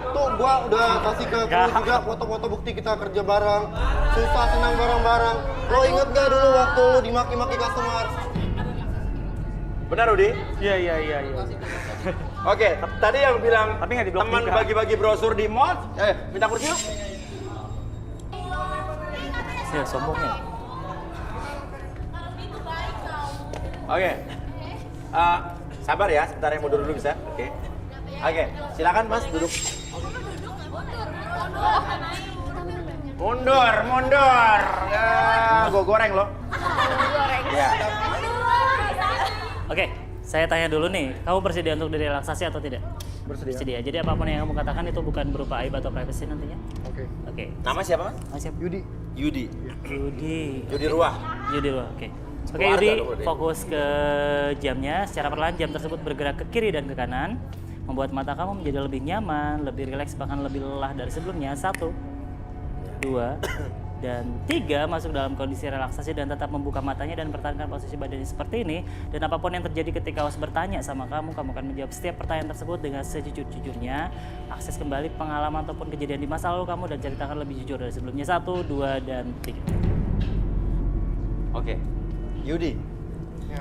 Tuh gua udah kasih ke lu juga foto-foto bukti kita kerja bareng. Susah senang bareng-bareng. Lo inget gak dulu waktu lo dimaki-maki customer? Benar, Rudi? Iya. Oke, tadi yang bilang Tapi nggak di-blok teman juga. bagi-bagi brosur di mall, minta kursi yuk. Ya, sombongnya. Oke. Sabar ya, sebentar yang mundur dulu bisa. Oke, silakan Mas duduk. Mundur. Gue goreng lo. Ya. Oke, saya tanya dulu nih, kamu bersedia untuk direlaksasi atau tidak? Bersedia. Jadi apapun yang kamu katakan itu bukan berupa aib atau privacy nantinya? Oke. Nama siapa Mas? Mas siapa? Yudi. Yudi Ruah. Oke. Oke Keluarga Yudi, dulu, Yudi. fokus ke jamnya. Secara perlahan jam tersebut bergerak ke kiri dan ke kanan, membuat mata kamu menjadi lebih nyaman, lebih rileks, bahkan lebih lelah dari sebelumnya. 1, 2, dan 3 masuk dalam kondisi relaksasi dan tetap membuka matanya dan pertahankan posisi badannya seperti ini. Dan apapun yang terjadi ketika Awas bertanya sama kamu akan menjawab setiap pertanyaan tersebut dengan sejujur-jujurnya. Akses kembali pengalaman ataupun kejadian di masa lalu kamu dan ceritakan lebih jujur dari sebelumnya. 1, 2, dan 3. Oke. Yudi, Ya,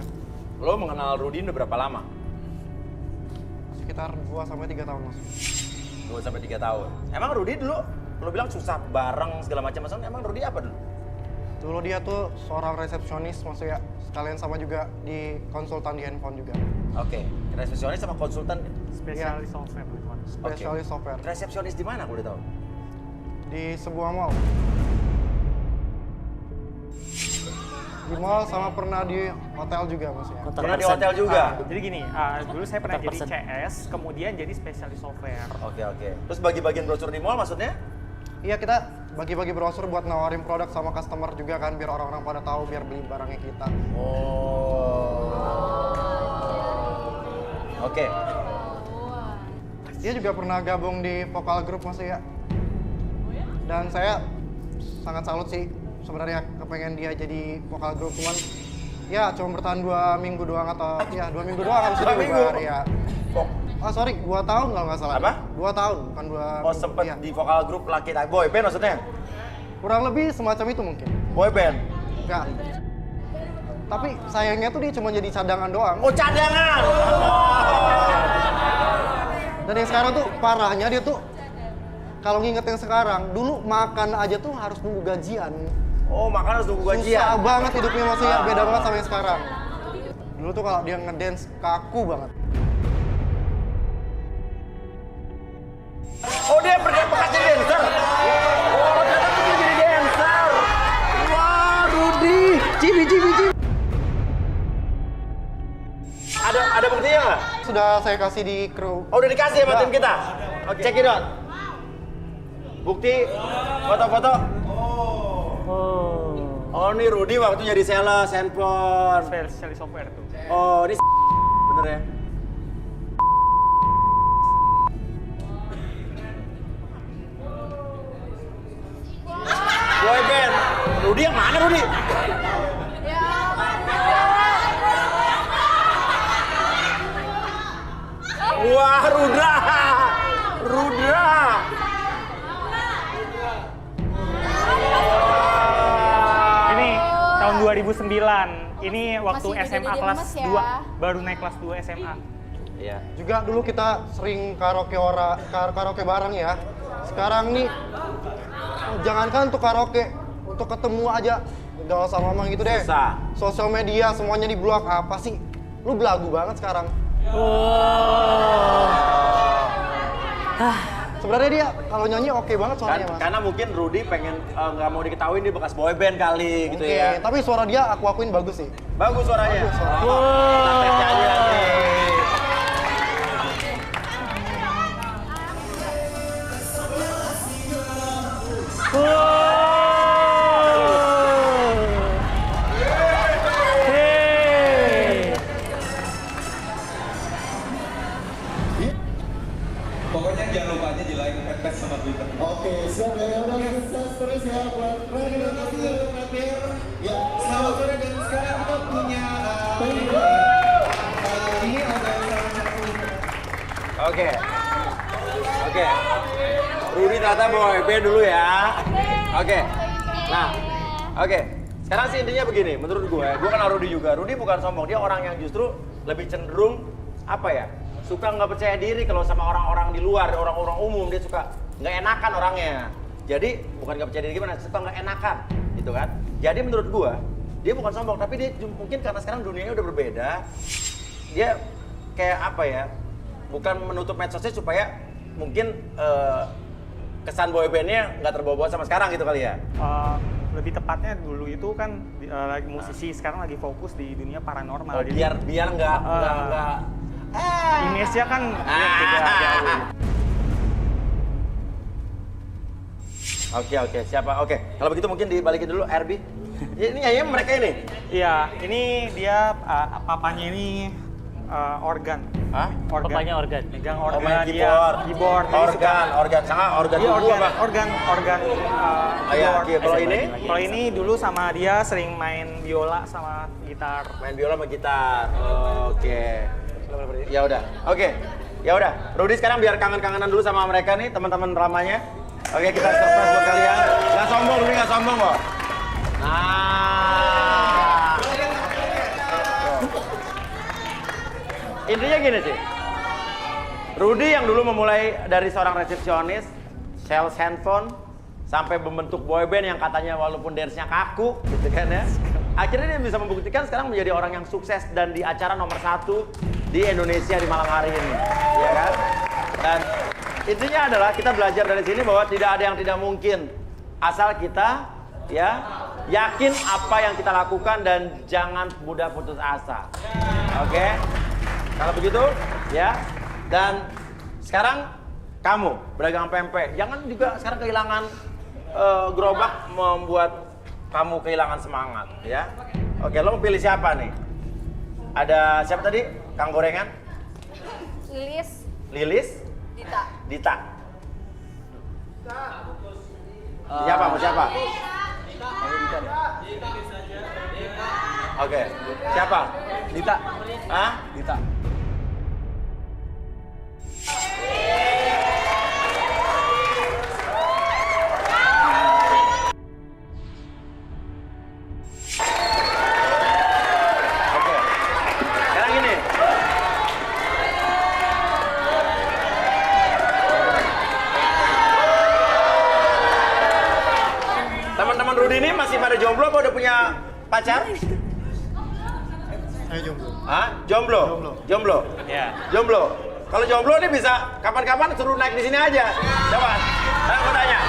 lo mengenal Rudi udah berapa lama? sekitar 2-3 tahun mas. 2-3 tahun. Emang Rudi dulu, lo bilang susah bareng segala macam. Emang Rudi apa dulu? Dulu dia tuh seorang resepsionis maksudnya, sekalian sama juga di konsultan di handphone juga. Oke, resepsionis sama konsultan. Spesialis software. Spesialis software. Resepsionis di mana kalau tahu? Di sebuah mall. Di mall sama pernah di hotel juga maksudnya. Pernah di hotel juga? Jadi gini, dulu saya pernah jadi Kontak CS, kemudian jadi spesialis software. Oke. Terus bagi-bagian brosur di mall maksudnya? Iya, kita bagi-bagi brosur buat nawarin produk sama customer juga kan, biar orang-orang pada tahu, biar beli barangnya kita. Oke. Dia juga pernah gabung di vokal group maksudnya. Dan saya sangat salut sih sebenarnya kepengen dia jadi vokal group, cuman Ya, cuma bertahan 2 minggu doang atau ya 2 minggu doang habis itu bubar ya. Oh sorry, 2 tahun kalau nggak salah. Apa? 2 tahun, bukan 2. Oh sempet di vokal grup laki boy band maksudnya? Kurang lebih semacam itu mungkin. Boy band? Enggak. Tapi sayangnya tuh dia cuma jadi cadangan doang. Oh cadangan! Dan yang sekarang tuh parahnya dia tuh kalau nginget yang sekarang, dulu makan aja tuh harus nunggu gajian. Oh makan harus nunggu gajian? Susah banget hidupnya maksudnya, beda banget sama yang sekarang. Dulu tuh kalau dia ngedance kaku banget. Oh dia bekas jadi dancer? Oh ternyata dia jadi dancer. Wah Rudy, cibi. Ada buktinya nggak? Sudah saya kasih di kru. Oh udah dikasih sama tim kita? Oke. Check it out. Bukti, foto-foto. Oh ini Rudy waktu jadi sales handphone. Sales software tuh. Oh ini bener ya? Boy band. Rudy yang mana Rudy? Wah Rudra. Ini tahun 2009. Ini waktu Masih SMA gede-gede kelas lemes ya. 2. Baru naik kelas 2 SMA. Iya. Juga dulu kita sering karaoke bareng ya. Sekarang nih jangankan untuk karaoke, untuk ketemu aja udah usah ngomong gitu deh. Susah. Sosial media semuanya diblok, apa sih? Lu belagu banget sekarang. Sebenarnya dia kalau nyanyi oke banget suaranya, Mas. Karena mungkin Rudy pengen nggak mau diketahuin dia bekas boy band kali gitu Oke, ya. tapi suara dia aku akuin bagus sih. Bagus suaranya. Bagus suaranya. Kita tes nyanyi nanti. Pokoknya jangan lupa aja di like, fanpage sama Twitter. Oke, siap ya. Udah sukses terus ya buat Ren. Terima kasih ya terakhir. Ya, selamat sore dan sekarang kita punya ini ada salah satu. Oke. Rudy ternyata boy band dulu ya. Oke. Nah, oke. Sekarang sih intinya begini, menurut gue kenal Rudy juga. Rudy bukan sombong, dia orang yang justru lebih cenderung apa ya? Suka nggak percaya diri kalau sama orang-orang di luar, orang-orang umum dia suka nggak enakan orangnya. Jadi bukan nggak percaya diri gimana, suka nggak enakan, gitu kan? Jadi menurut gue dia bukan sombong, tapi dia mungkin karena sekarang dunianya udah berbeda, dia kayak apa ya? Bukan menutup medsosnya supaya mungkin kesan boybandnya nggak terbawa-bawa sama sekarang gitu kali ya? Lebih tepatnya dulu itu kan lagi musisi, sekarang lagi fokus di dunia paranormal. Oh, biar nggak image-nya kan beda jauh. Oke, siapa? Oke, kalau begitu mungkin dibalikin dulu RB. Ini nyanyi mereka ini? Iya, ini dia papanya ini organ. Hah? Papanya organ. Megang Oh, organ, main dia keyboard. Organ, sangat organ Iya, dulu apa? organ. Iya, keyboard. kalau ini? Kalau ini dulu sama dia sering main biola sama gitar. Main biola sama gitar. Oke. Ya udah. Oke. Ya udah. Rudy sekarang biar kangen-kangenan dulu sama mereka nih, teman-teman lamanya. Oke, kita surprise buat kalian. Nggak sombong, Rudy nggak sombong kok. Nah. Intinya gini sih. Rudy yang dulu memulai dari seorang resepsionis, sales handphone, sampai membentuk boyband yang katanya walaupun dance-nya kaku, gitu kan ya. Akhirnya dia bisa membuktikan sekarang menjadi orang yang sukses dan di acara nomor 1 di Indonesia di malam hari ini, ya kan? Dan intinya adalah kita belajar dari sini bahwa tidak ada yang tidak mungkin asal kita ya yakin apa yang kita lakukan dan jangan mudah putus asa. Oke? Kalau begitu, ya. Dan sekarang kamu berdagang pempek, jangan juga sekarang kehilangan gerobak membuat kamu kehilangan semangat, ya. Oke, lo mau pilih siapa nih? Ada siapa tadi? Kang Gorengan? Lilis? Dita. Siapa? Mau siapa? Oke. Siapa? Dita. Hah? Dita. Oke. Sekarang gini. Teman-teman Rudy ini masih pada jomblo apa udah punya pacar? Saya jomblo. Hah? Jomblo? Jomblo? Ya. Jomblo. Kalau jomblo nih bisa kapan-kapan suruh naik di sini aja. Coba. Saya mau tanya.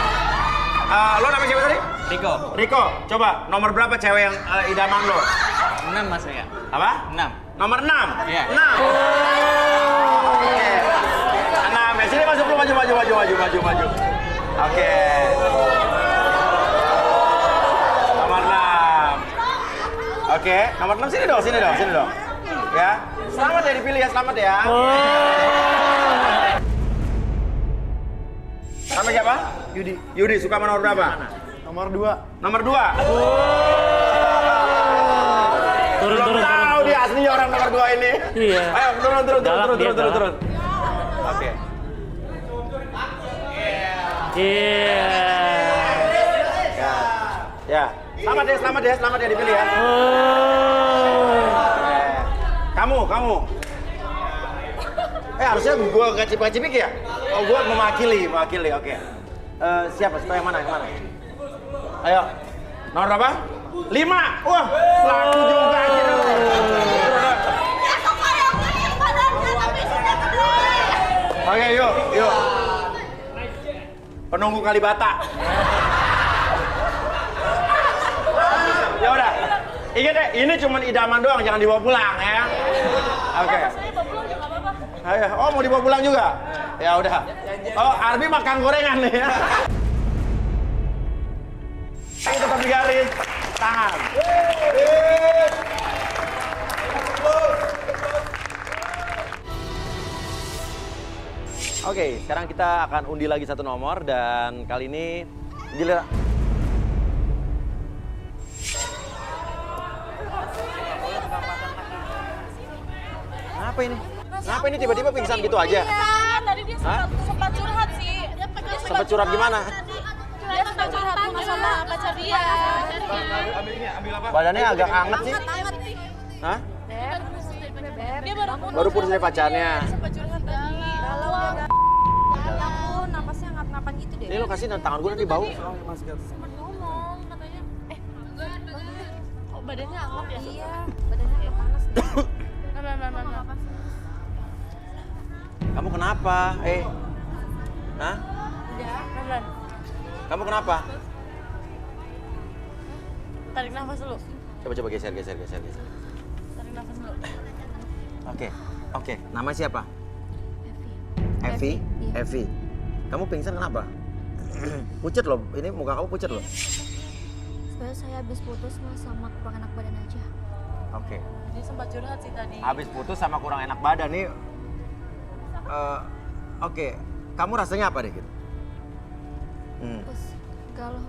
Lo namanya siapa tadi? Riko. Riko. Coba nomor berapa cewek yang idaman lo? 6 mas ya. Apa? 6. Nomor 6? Iya. 6. Oke. 6. Ya, sini masuk lu maju. Oke. Nomor 6. Oke, nomor 6 sini dong. Ya. Selamat ya dipilih ya, selamat ya. Nama siapa? Yudi. Yudi, suka sama nomor berapa? Nomor 2. Nomor 2. Turun. Tahu dia aslinya orang nomor 2 ini. Iya. Ayo, turun. Oke. Iya. Ya. Selamat ya dipilih ya. Kamu. Harusnya gua nggak cipik ya? Oh, gua mewakili, oke. Siapa yang mana? Ayo. Nomor berapa? 5. Wah, laku juga akhirnya. Oke, yuk. Penunggu Kalibata. Ya udah. Ingat deh, ini cuma idaman doang, jangan dibawa pulang ya. Oke. Ayo, oh mau dibawa pulang juga? Ya udah. Oh, Arbi makan gorengan nih ya. Ayo tetap di garis. Tangan. Oke, sekarang kita akan undi lagi satu nomor dan kali ini gila. Kenapa ini tiba-tiba pingsan gitu aja? Iya, tadi dia sempat curhat sih. Sempat curhat gimana? Dia sempat curhat sama pacar dia. Badannya agak anget sih. Hah? Dia Baru putus dari pacarnya. sempat curhat tadi. Aku napasnya ngap-ngapan gitu deh. Ini lo kasih tangan gue nanti bau. Sempat ngomong katanya. Kok badannya anget ya? Iya, badannya agak panas deh. Nah. Kamu kenapa? Hah? Udah. Kamu kenapa? Tarik nafas dulu. Coba geser. Tarik nafas dulu. Oke. Nama siapa? Evi. Kamu pingsan kenapa? Pucet loh. Ini muka kamu pucet loh. Sebenarnya saya habis putus sama kurang enak badan aja. Oke. Dia sempat curhat sih tadi. Habis putus sama kurang enak badan nih. Oke. Kamu rasanya apa deh gitu? Terus galau.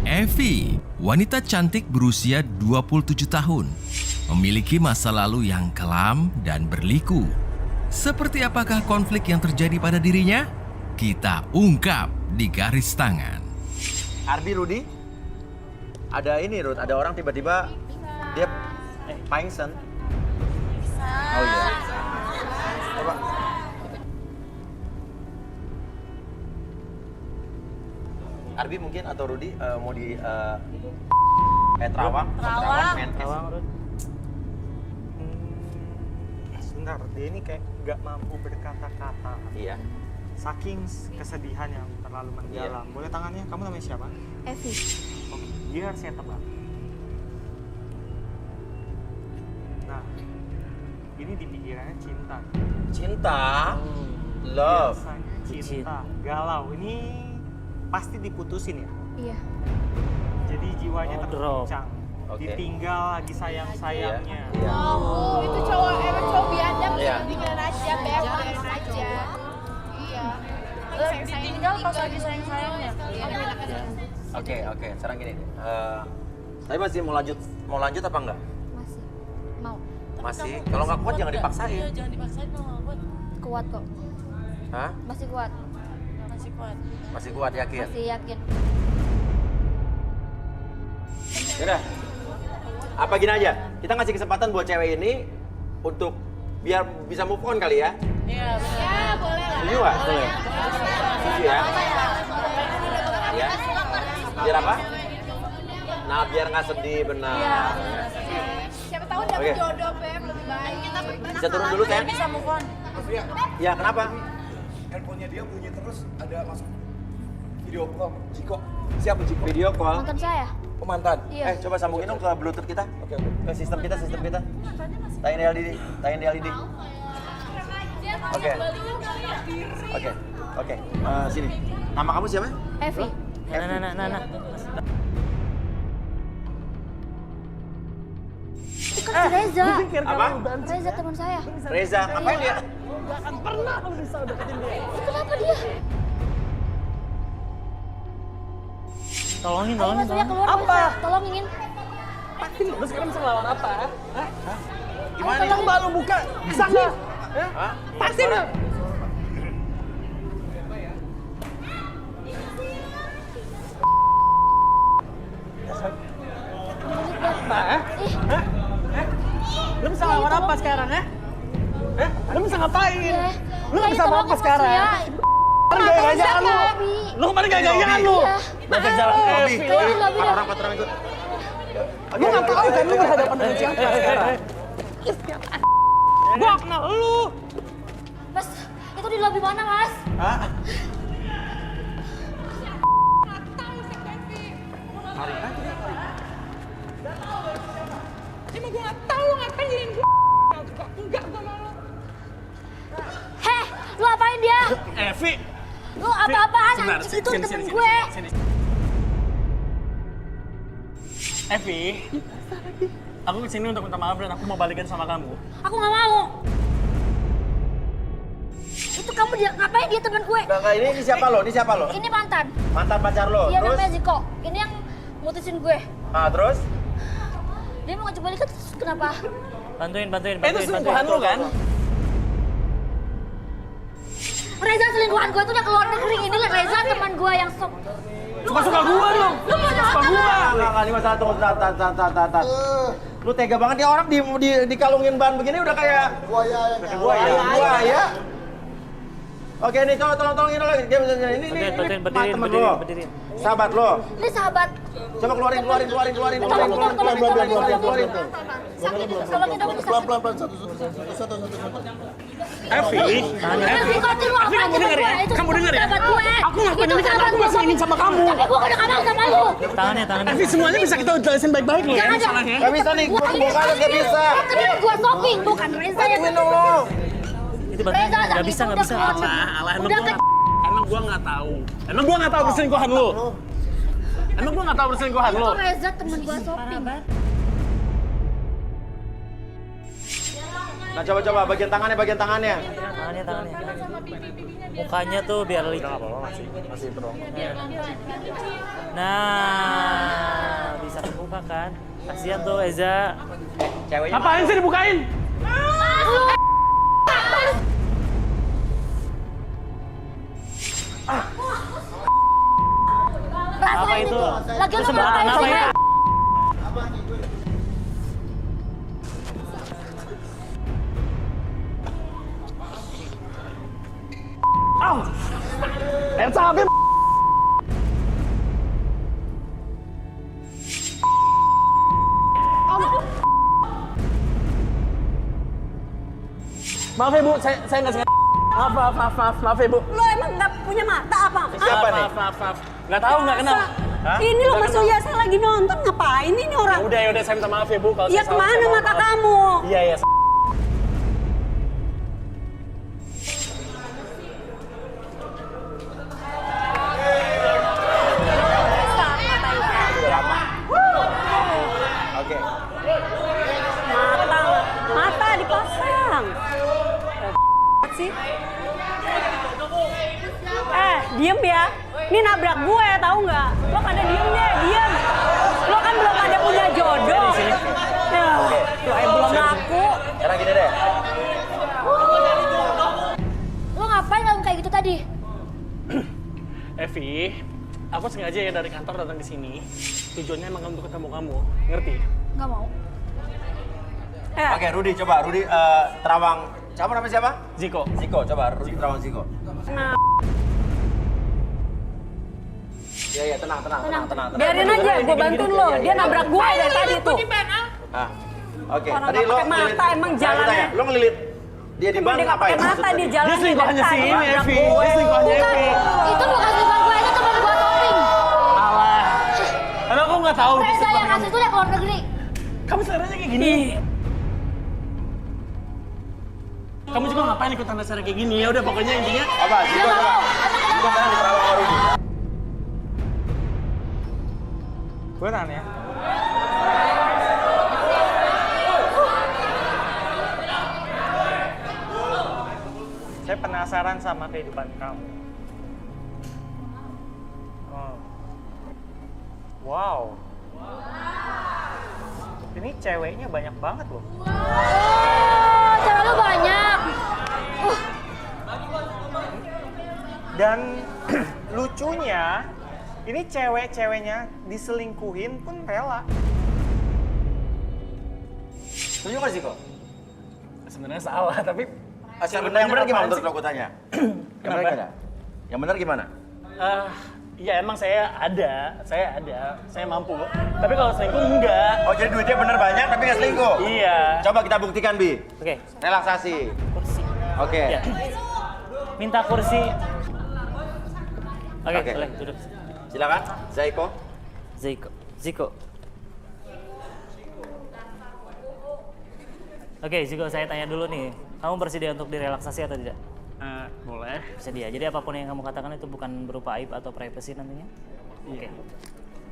Evi, wanita cantik berusia 27 tahun, memiliki masa lalu yang kelam dan berliku. Seperti apakah konflik yang terjadi pada dirinya? Kita ungkap di garis tangan. Arbi, Rudy? Ada ini, Rud. Ada orang tiba-tiba dia pingsan. Oh iya. Coba. Arbi mungkin atau Rudy mau di Terawang, Menkes. Sebentar, dia ini kayak nggak mampu berkata-kata. Iya. Saking kesedihan yang terlalu mendalam. Boleh tangannya? Kamu namanya siapa? Evi. Oke, biar saya tebak. Nah, ini di pikirannya cinta. Cinta? Love. Biasanya cinta, galau. Ini pasti diputusin ya? Iya. Jadi jiwanya terguncang. Oke. Ditinggal lagi sayang-sayangnya. Iya. Oh, itu cowok biadab Iya. tinggalin aja, biarin aja. Iya. Ditinggal pas lagi sayang-sayangnya. Oke. Sekarang gini. Tapi masih mau lanjut apa enggak? Masih. Mau. Masih. Kalau nggak kuat jangan dipaksain. Iya, jangan dipaksain kalau nggak kuat. Kuat kok. Hah? Masih kuat. Masih kuat. Masih kuat yakin? Masih yakin. Yaudah. Apa gini aja? Kita ngasih kesempatan buat cewek ini untuk biar bisa move on kali ya? Iya, benar. Ya, boleh lah. Setuju nggak? Boleh. Setuju ya? Ya. Biar apa? Nah, biar nggak sedih, benar. Iya. Siapa tahu dapat Oke. jodoh, Beb, lebih baik. Kita Bisa turun dulu, Sen? Bisa move on. Ya, kenapa? Handphonenya dia bunyi terus, ada masuk video call. Ciko. Siapa Ciko? Video call. Mantan saya. Oh, mantan. Iya. Coba sambungin dong ke Bluetooth kita. Oke. Ke sistem kita. Tain di LED. Oke. Sini. Nama kamu siapa? Evi. Nah. Bukan si Reza. Apa? Reza teman saya. Reza. Ngapain dia? Gak akan pernah kamu bisa deketin dia. Kenapa dia? Tolongin. Ayo Mas Surya keluar. Apa? Mas. Tolongin. Lu sekarang bisa ngelawan apa? Hah? Gimana nih? Coba lu buka. Bisa nggak? Hah? Pasti lu. Apa? Lu bisa ngelawan apa sekarang, ha? Lu bisa ngapain? Iya. Lu nggak bisa apa-apa sekarang. Kemarin gaya-gayaan lu. Lu kemarin gaya-gayaan lu. Baca jalan Robi, Iya. empat orang ikut. Lu nggak tahu kan lu berhadapan dengan siapa sekarang? Gua kenal lu. Mas, itu di lobi mana, Mas? Hah? Emang gue nggak tahu ngapain jadiin gue. Enggak, gue malu. Heh, lu apain dia? Evi. Lu apa-apaan? Sebentar, Anjing itu sini, temen sini, gue. sini. Evi, aku kesini untuk minta maaf dan aku mau balikan sama kamu. Aku nggak mau. Itu kamu dia ngapain dia teman gue? Enggak, ini siapa lo? Ini mantan. Mantan pacar lo. Dia Terus? namanya Ziko. Ini yang mutusin gue. Ah, terus? Dia mau ngajak balikan terus kenapa? Bantuin. Itu selingkuhan lu kan? Reza selingkuhan gue tuh udah keluar negeri. Ini lah Reza teman gue yang sok. Suka-suka gua lu. Lu mau Suka gua. Enggak, ini masalah tunggu, tar. Lu tega banget nih orang dikalungin ban begini udah kayak buaya. Oke, nih tolongin lo. Ini Berdiri, berdiri. Sahabat lo. Ini sahabat. Coba keluarin. Tolongin dong ini sahabat. Pelan-pelan, satu. Evi. Kamu denger ya? Kamu denger ya? Sahabat gue. Aku ngakuin ini karena aku masih ingin sama kamu. Tapi gue udah kangen sama lu. Tangannya. Evi, semuanya bisa kita jelasin baik-baik loh ya Jangan, masalahnya. Gak bisa nih, bukan gak bisa. Tadi gue shopping, bukan Reza yang Bantuin dong lo. Itu bantuin. Reza, Nggak bisa. Alah, Udah emang gua nggak tahu. Emang gua nggak tahu perselingkuhan lu. Emang gua nggak tahu perselingkuhan lu. Itu Reza temen gue shopping. Nah, coba bagian tangannya. Tangannya. Mukanya tuh biar licin. Masih terong. Nah, bisa kebuka kan? Kasihan tuh Eza. Ceweknya Ngapain sih dibukain? Rasain itu? Lagi lu Sebelah ngapain apa sih? itu? Elsa, Habib. Maaf ya Bu, saya nggak sengaja. Maaf ya Bu. Lo emang nggak punya mata apa? Siapa nih? Maaf. Nggak tahu, nggak kenal. Hah? Ini lo Mas Surya, saya lagi nonton, ngapain ini orang? Ya udah, saya minta maaf ya Bu. Kalau Ya saya salah, kemana saya mata maaf. kamu? Iya. Oke. Mata dipasang. Sih. Diem ya. Ini nabrak gue, tahu nggak? Lo pada diem Evi, aku sengaja ya dari kantor datang ke sini. Tujuannya emang untuk ketemu kamu, ngerti? Nggak mau. Oke, Rudi coba. Rudi Terawang. Kamu namanya siapa? Ziko. Ziko, coba. Rudi Terawang Ziko. Iya, tenang. Biarin aja, gue bantuin lo. Dia nabrak gue dari tadi tuh. Ah, oke. Orang Tadi nggak lo pakai mata, ngelilit- emang Nah, jalannya. tanya, lo ngelilit dia di bank Dia nggak ngapain? pakai mata, dia jalan. Dia selingkuhannya si ini, Evi. Dia Gue. selingkuhannya Evi. Itu bukan selingkuhan gue, itu teman gue Toping. Alah. Karena aku nggak tahu. dia Reza yang selingkuhannya ngasih itu dia keluar negeri. Kamu seleranya kayak gini. Kamu juga ngapain ikutan acara kayak gini? Ya udah pokoknya intinya. Apa? Ziko coba. Ziko sekarang di Terawang sama Rudi. Gue nanya. Saya penasaran sama kehidupan kamu. Oh. Wow. Ini ceweknya banyak banget loh. Oh, cewek lu banyak. Dan lucunya, ini cewek-ceweknya diselingkuhin pun rela. Setuju nggak Ziko? Sebenarnya salah, tapi Yang benar gimana menurut lo aku tanya? Yang benar nggak? Yang benar gimana? Iya emang saya mampu. Tapi kalau selingkuh enggak. Oh jadi duitnya bener banyak tapi nggak selingkuh? Iya. Coba kita buktikan Bi. Oke. Relaksasi. Kursi. Oke. Ya. Minta kursi. Oke, Oke. boleh duduk. Silakan, Zaiko. Ziko. Oke, Ziko, saya tanya dulu nih. Kamu bersedia untuk direlaksasi atau tidak? Boleh. Bersedia. Jadi apapun yang kamu katakan itu bukan berupa aib atau privacy nantinya? Oke.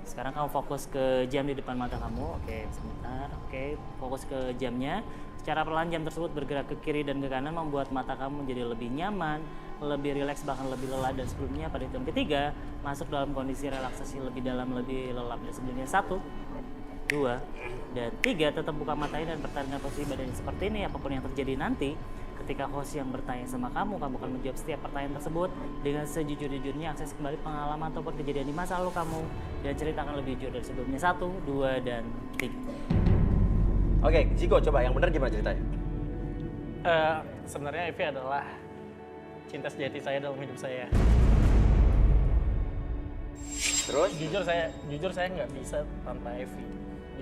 Sekarang kamu fokus ke jam di depan mata kamu. Oke, sebentar. Oke, fokus ke jamnya. Secara perlahan jam tersebut bergerak ke kiri dan ke kanan membuat mata kamu menjadi lebih nyaman, lebih rileks, bahkan lebih lelah dari sebelumnya. Pada hitungan ketiga, masuk dalam kondisi relaksasi lebih dalam, lebih lelap dari sebelumnya. 1, 2, dan 3. Tetap buka matanya dan pertahankan posisi badannya seperti ini. Apapun yang terjadi nanti, ketika host yang bertanya sama kamu akan menjawab setiap pertanyaan tersebut dengan sejujur-jujurnya. Akses kembali pengalaman ataupun kejadian di masa lalu kamu dan ceritakan lebih jujur dari sebelumnya. 1, 2, dan 3. Oke, Ziko coba yang benar gimana ceritanya? Sebenarnya Evi adalah cinta sejati saya dalam hidup saya. Terus? Jujur saya nggak bisa tanpa Evi.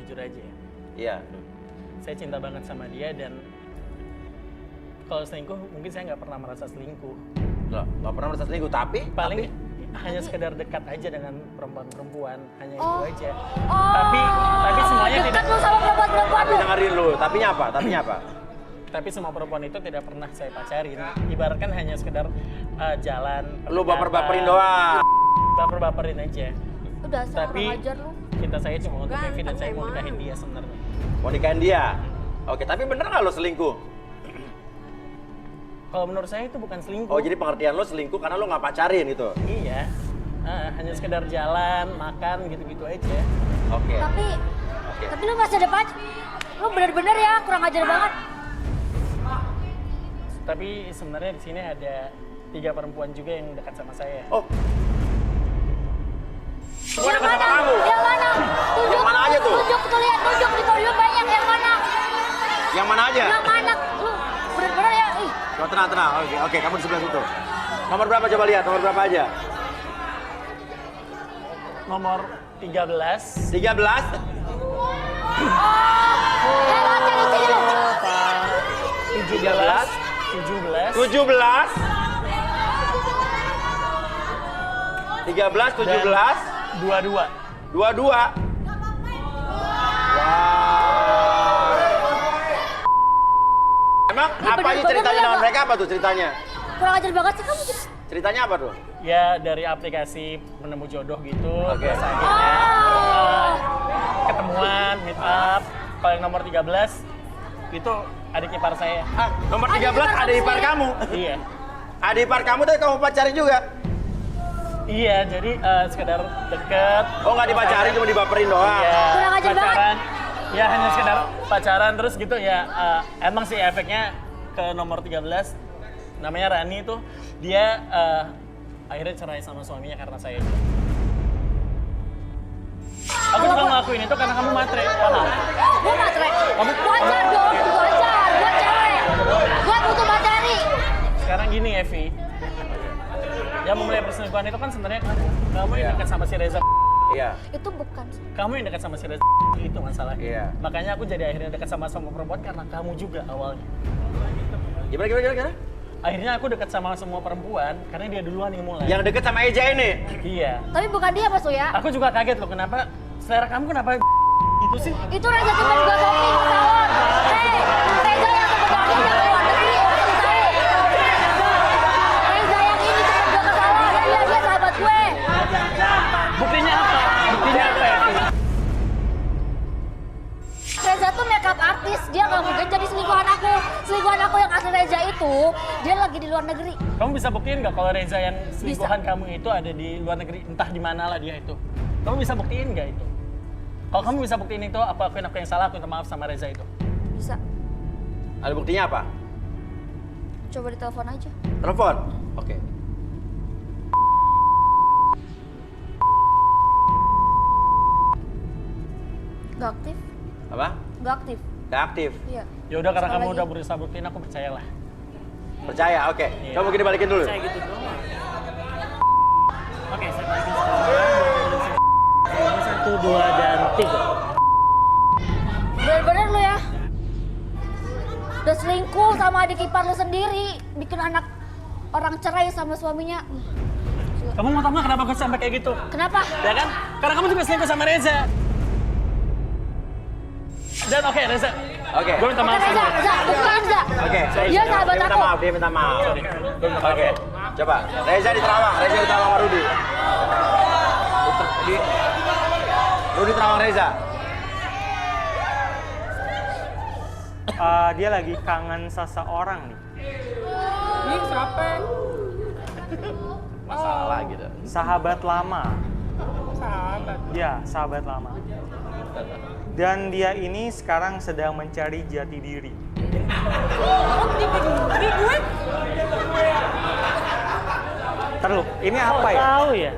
Jujur aja ya. Iya. Saya cinta banget sama dia dan kalau selingkuh mungkin saya nggak pernah merasa selingkuh. Loh, nggak pernah merasa selingkuh tapi Paling hanya sekedar dekat aja dengan perempuan-perempuan, hanya itu aja. Oh. Tapi semuanya dekat tidak. lu sama perempuan-perempuan Tapi lu. dengerin lu, tapinya apa? Tapi semua perempuan itu tidak pernah saya pacarin. Ibaratkan hanya sekedar jalan. Lu baper-baperin doang. Baper-baperin aja. Udah Tapi kurang ajar lu. cinta saya cuma untuk Evi dan saya mau nikahin dia sebenarnya. Mau nikahin dia? Oke, tapi bener nggak lo selingkuh? Kalau menurut saya itu bukan selingkuh. Oh, jadi pengertian lo selingkuh karena lo nggak pacarin gitu? Iya. Hanya sekedar jalan, makan, gitu-gitu aja. Oke. Tapi lu masih ada pacar. Lu bener-bener ya kurang ajar banget. Tapi sebenarnya di sini ada 3 perempuan juga yang dekat sama saya. Oh. Yang mana? Yang mana? Tunjuk. Yang mana aja tuh? Tunjuk tuh, lihat, tunjuk di podium banyak. Yang mana? Yang mana aja? Yang mana? Lu bener-bener ya. Ih. Oh, tenang. Oke, kamu di sebelah situ. Nomor berapa coba lihat? Nomor berapa aja? Nomor 13. 13? Lewat yang di sini lu. 17. 17? 13, 17? 22. 22? Emang apa aja ceritanya dengan mereka, apa tuh ceritanya? Kurang ajar banget sih kamu. Ceritanya apa tuh? Ya dari aplikasi menemu jodoh gitu. Oke. Terus akhirnya ketemuan, meet up. Kalau yang nomor 13 itu adik ipar saya. Nomor 13 adik ipar kamu? Iya. Adik ipar kamu tuh kamu pacarin juga? Iya, jadi sekedar deket. Oh, nggak dipacarin, cuma dibaperin doang? Iya, Kurang ajar pacaran. Ya hanya sekedar pacaran terus gitu ya. Emang sih efeknya ke nomor 13 namanya Rani tuh dia akhirnya cerai sama suaminya karena saya. Aku juga ngelakuin itu karena kamu matre, paham? Gue matre. Wajar dong, wajar. Gue cewek. Gue butuh materi. Sekarang gini Evi, yang memulai perselingkuhan itu kan sebenarnya kamu yang dekat sama si Reza. Iya. Itu bukan. Kamu yang dekat sama si Reza, itu masalahnya. Iya. Makanya aku jadi akhirnya dekat sama perempuan karena kamu juga awalnya. Gimana? Akhirnya aku dekat sama semua perempuan karena dia duluan yang mulai. Yang deket sama Eja ini? Iya. Tapi bukan dia Mas Uya. Aku juga kaget loh, kenapa selera kamu kenapa itu sih? Itu Reza teman gue Sofi ke salon. Hei, Reza yang sebenarnya udah keluar negeri. Reza yang ini teman gue ke salon. Dia sahabat gue. Buktinya apa? Buktinya apa ya? Reza tuh makeup artis, dia nggak mungkin jadi selingkuhan aku. Selingkuhan aku yang asli Reza itu, dia lagi di luar negeri. Kamu bisa buktiin nggak kalau Reza yang selingkuhan kamu itu ada di luar negeri, entah di mana lah dia itu? Kamu bisa buktiin nggak itu? Kalau kamu bisa buktiin itu, apa aku yang salah, aku minta maaf sama Reza itu? Bisa. Ada buktinya apa? Coba ditelepon aja. Telepon? Oke. Gak aktif? Apa? Gak aktif. Gak aktif? Iya. Ya udah karena Sekali kamu lagi. udah berusaha buktiin, aku percayalah. Percaya? Oke. Iya. Kamu gini balikin dulu. Saya gitu doang. Oke, saya balikin sekarang. 1, 2, dan 3. Bener-bener lu ya. Udah selingkuh sama adik ipar lu sendiri. Bikin anak orang cerai sama suaminya. Kamu mau tau nggak kenapa aku sampai kayak gitu? Kenapa? Ya kan? Karena kamu juga selingkuh sama Reza. Dan oke, Reza. Oke. Gue minta Oke, maaf. Reza, bukan Reza. Oke. Dia sahabat Dia minta aku. maaf, dia minta maaf. Oke. Coba. Reza di Terawang sama Rudi. Rudi Terawang Reza. Dia lagi kangen seseorang nih. Ih, siapa? Masalah gitu. Sahabat lama. Sahabat. Ya, sahabat lama. Dan dia ini sekarang sedang mencari jati diri. Di gue? Terus, ini apa ya? Tahu ya?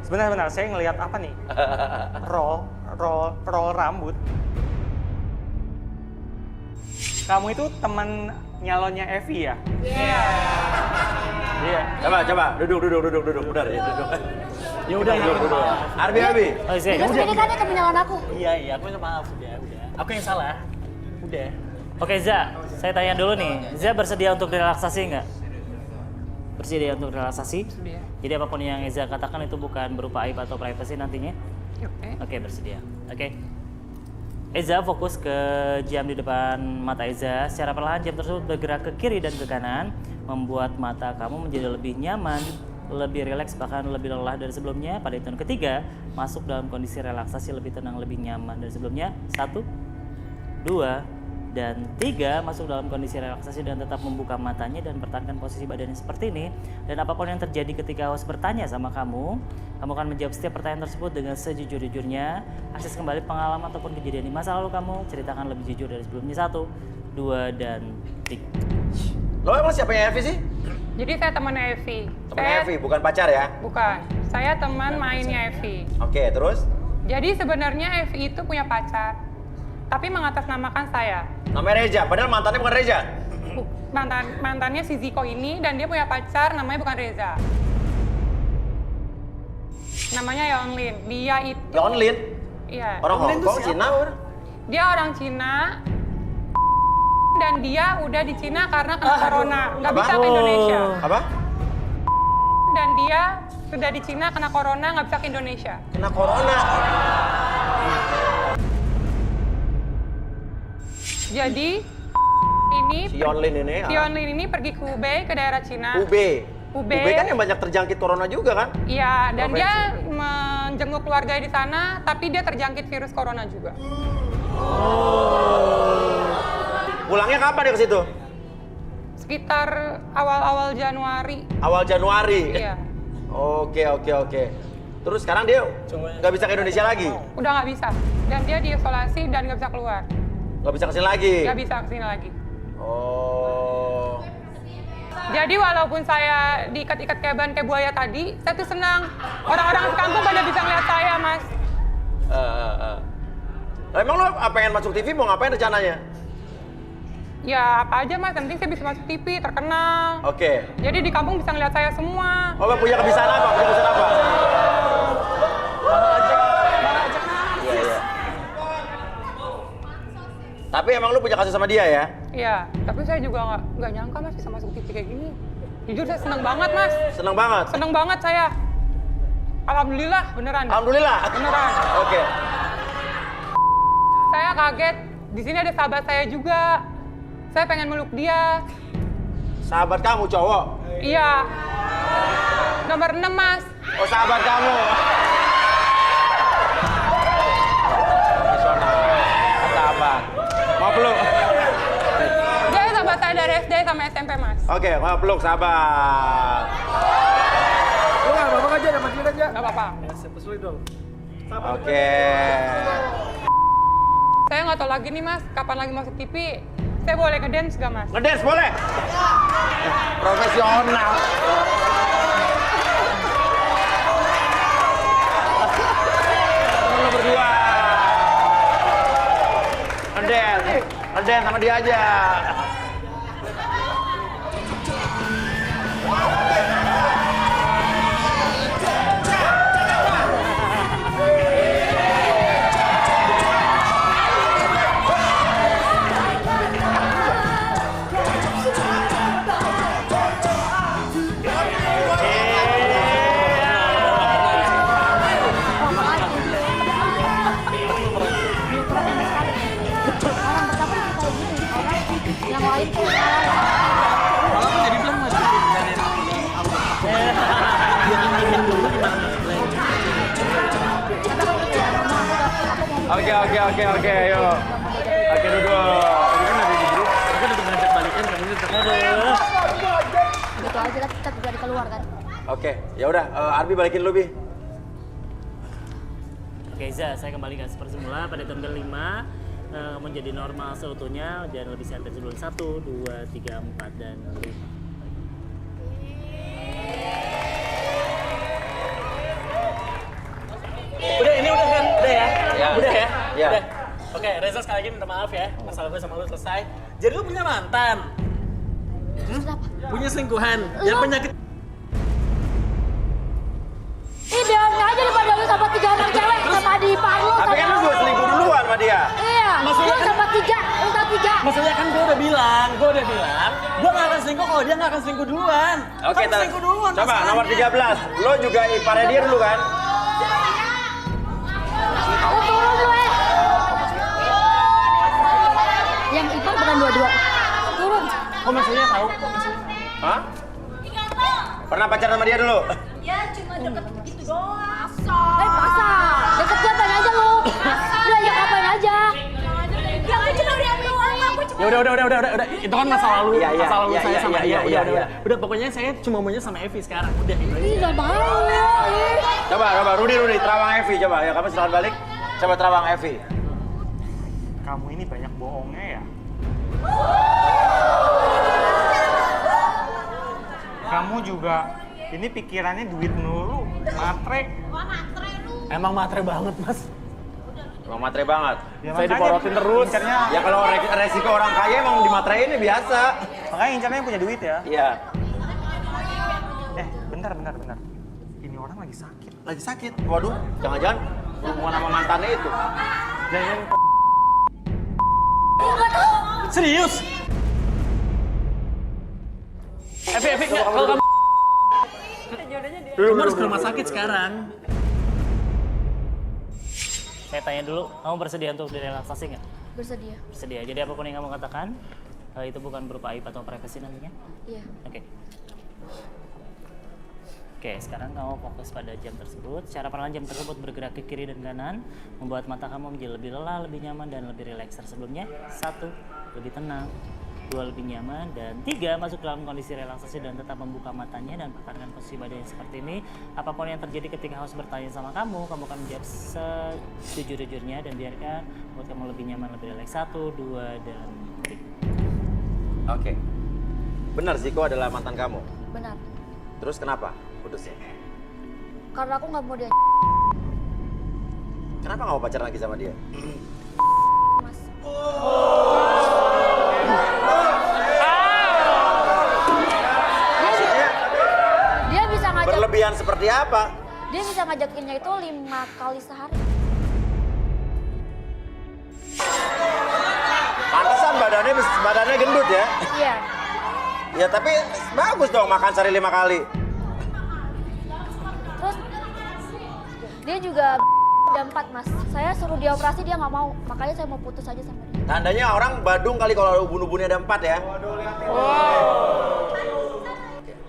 Sebentar, saya ngelihat apa nih? Roll rambut. Kamu itu teman nyalonnya Evi ya? Iya. Coba. Duduk. Benar ya, duduk. Ya udah, ya Duduk. Arbi. Oh, saya. Terus ini kan dia kemenangan aku. Iya, aku minta maaf. Udah. Aku yang salah. Udah. Oke, Za, saya tanya dulu nih. Za bersedia untuk relaksasi nggak? Bersedia untuk relaksasi? Bersedia. Jadi apapun yang Eza katakan itu bukan berupa aib atau privasi nantinya? Oke. Oke, bersedia. Oke. Eza fokus ke jam di depan mata Eza. Secara perlahan jam tersebut bergerak ke kiri dan ke kanan, membuat mata kamu menjadi lebih nyaman, lebih rileks, bahkan lebih lelah dari sebelumnya. Pada hitungan ketiga, masuk dalam kondisi relaksasi lebih tenang, lebih nyaman dari sebelumnya. 1, 2, dan 3, masuk dalam kondisi relaksasi dan tetap membuka matanya dan pertahankan posisi badannya seperti ini. Dan apapun yang terjadi ketika host bertanya sama kamu akan menjawab setiap pertanyaan tersebut dengan sejujur-jujurnya. Akses kembali pengalaman ataupun kejadian di masa lalu kamu, ceritakan lebih jujur dari sebelumnya. 1, 2, dan 3. Lo emang siapa yang Evi sih? Jadi saya temannya Evi. Temen Evi, bukan pacar ya? Bukan. Saya teman mainnya Evi. Oke, terus? Jadi sebenarnya Evi itu punya pacar, tapi mengatasnamakan saya. Namanya Reza, padahal mantannya bukan Reza. Mantannya si Ziko ini, dan dia punya pacar namanya bukan Reza. Namanya Yeonlin. Dia itu... Yeonlin? Iya. Orang Hong Kong, Cina? Dia orang Cina. Dan dia udah di Cina karena kena corona. Nggak bisa ke Indonesia. Apa? Dan dia sudah di Cina kena corona, nggak bisa ke Indonesia. Kena corona? Jadi ini Si Yeonlin ini? si Yeonlin ini pergi ke Hubei, ke daerah Cina. Hubei. Hubei. Hubei kan yang banyak terjangkit corona juga kan? Iya, dan Provinsi. dia menjenguk keluarganya di sana, tapi dia terjangkit virus corona juga. Pulangnya kapan dia ke situ? Sekitar awal-awal Januari. Awal Januari? Iya. Oke. Terus sekarang dia nggak bisa ke Indonesia lagi? Udah nggak bisa. Dan dia diisolasi dan nggak bisa keluar. Nggak bisa kesini lagi? Nggak bisa kesini lagi. Oh. Jadi walaupun saya diikat-ikat kayak ban kayak buaya tadi, saya tuh senang. Orang-orang di kampung pada bisa ngeliat saya, Mas. Emang lo pengen masuk TV mau ngapain rencananya? Ya apa aja, Mas. Yang penting saya bisa masuk TV, terkenal. Oke. Jadi di kampung bisa ngeliat saya semua. Oh, punya kebiasaan apa? Punya kebiasaan apa? Iya. Tapi emang lu punya kasus sama dia ya? Iya, tapi saya juga nggak nyangka Mas bisa masuk TV kayak gini. Jujur saya seneng banget, Mas. Seneng banget? Seneng banget saya. Alhamdulillah, beneran. Alhamdulillah? Beneran. Oke. Saya kaget, di sini ada sahabat saya juga. Saya pengen meluk dia. Sahabat kamu cowok? Iya. Nomor 6, Mas. Oh, sahabat kamu. Sahabat. Mau peluk? Dia sahabat saya dari SD sama SMP, Mas. Oke, mau peluk sahabat. Lu nggak apa-apa aja, dapat dia aja. Nggak apa-apa. Oke. Saya nggak tahu lagi nih, Mas, kapan lagi masuk TV. Saya boleh ngedance nggak, Mas? Ngedance boleh? Profesional. Lo berdua. Ngedance sama dia aja. Yang lain tuh Malah aku jadi bilang Mas. Oke, yuk. Oke, duduk. gitu aja kan kita juga keluar kan. Oke, ya udah, Arbi balikin lu, Bi. Oke, Za, saya kembalikan seperti semula pada tahun ke-5 menjadi normal seutuhnya dan lebih sehat dari sebelum 1, 2, 3, 4 dan 5. Udah, ini udah kan? Udah ya? Ya. Udah ya? Ya. Udah. Oke, Reza sekali lagi minta maaf ya. Masalah gue sama lu selesai. Jadi lu punya mantan? Punya selingkuhan? Yang penyakit... Ih, bilangnya aja daripada lu sama 3 orang cewek sama di Parlo. Tapi kan lu juga selingkuh duluan sama dia. Iya, Maksudnya lu kan- sama 3, minta 3. Maksudnya kan gue udah bilang, gue gak akan selingkuh kalau dia gak akan selingkuh duluan. Oke, Kamu selingkuh duluan. coba masalahnya. nomor 13. Lo juga iparnya dia dulu kan? Lu turun lu Yang ipar bukan 2-2. Turun. Oh, maksudnya tahu? Hah? Pernah pacaran sama dia dulu? Ya cuma deket gitu doang. Pasar. Deket siapa aja lu? Udah ajak kapan aja. Ya aku cuma lihat doang, aku cuma. Ya udah. Itu kan masa lalu. Iya, Masa lalu iya, saya iya, sama iya, dia. iya. Udah, pokoknya saya cuma maunya sama Evi sekarang. Udah, itu aja. Ih, gak mau. Coba, Rudi, terawang Evi, coba. Ya, kamu silahkan balik. Coba terawang Evi. Kamu ini banyak bohongnya ya. Kamu juga ini pikirannya duit melulu, matre. Emang matre banget, Mas. Emang matre banget. Ya, Saya makanya diporotin terus. Incernya, Ya kalau resiko orang kaya emang dimatrein ya biasa. makanya incernya punya duit ya. Iya. Bentar. Ini orang lagi sakit. Lagi sakit. Waduh, jangan-jangan hubungan sama mantannya itu. Jangan. Serius? Evi, kalau kamu... Kamu harus ke rumah sakit sekarang. Saya tanya dulu, kamu bersedia untuk direlaksasi nggak? Bersedia. Bersedia. Jadi apapun yang kamu katakan, itu bukan berupa aib atau privasi nantinya? Iya. Oke. Oke, sekarang kamu fokus pada jam tersebut. Secara perlahan jam tersebut bergerak ke kiri dan kanan, membuat mata kamu menjadi lebih lelah, lebih nyaman, dan lebih rileks dari sebelumnya. 1, lebih tenang. 2, lebih nyaman. Dan 3, masuk dalam kondisi relaksasi dan tetap membuka matanya dan pertahankan posisi badannya seperti ini. Apapun yang terjadi ketika host bertanya sama kamu akan menjawab sejujur-jujurnya dan biarkan buat kamu lebih nyaman, lebih rileks. 1, 2, dan 3. Oke. Benar Ziko adalah mantan kamu? Benar. Terus kenapa putusnya? Karena aku nggak mau dia Kenapa nggak mau pacaran lagi sama dia? Mas. Dia bisa ngajak. Berlebihan seperti apa? Dia bisa ngajakinnya itu 5 kali sehari. Pantesan badannya gendut ya? Iya. Ya tapi bagus dong makan sehari 5 kali. Terus dia juga ada 4 mas. Saya suruh dia operasi dia nggak mau. Makanya saya mau putus aja sama dia. Tandanya orang Badung kali kalau bunuh-bunuhnya ada 4 ya?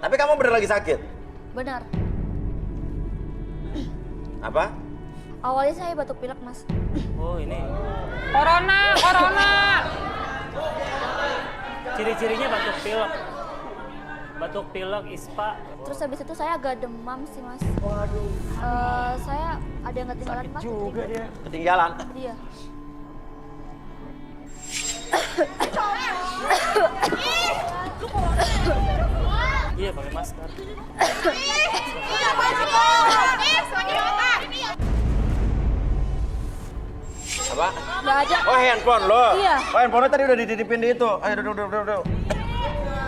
Tapi kamu bener lagi sakit? Benar. Apa? Awalnya saya batuk pilek mas. Oh ini. Corona. Ciri-cirinya batuk pilek. Batuk pilek, ispa. Terus habis itu saya agak demam sih mas. Saya ada yang ketinggalan mas. Juga dia. Ketinggalan? Iya. Iya pakai masker. Apa? Nggak ada. Oh handphone lo? Iya. Oh handphone tadi udah dititipin di itu. Ayo duduk.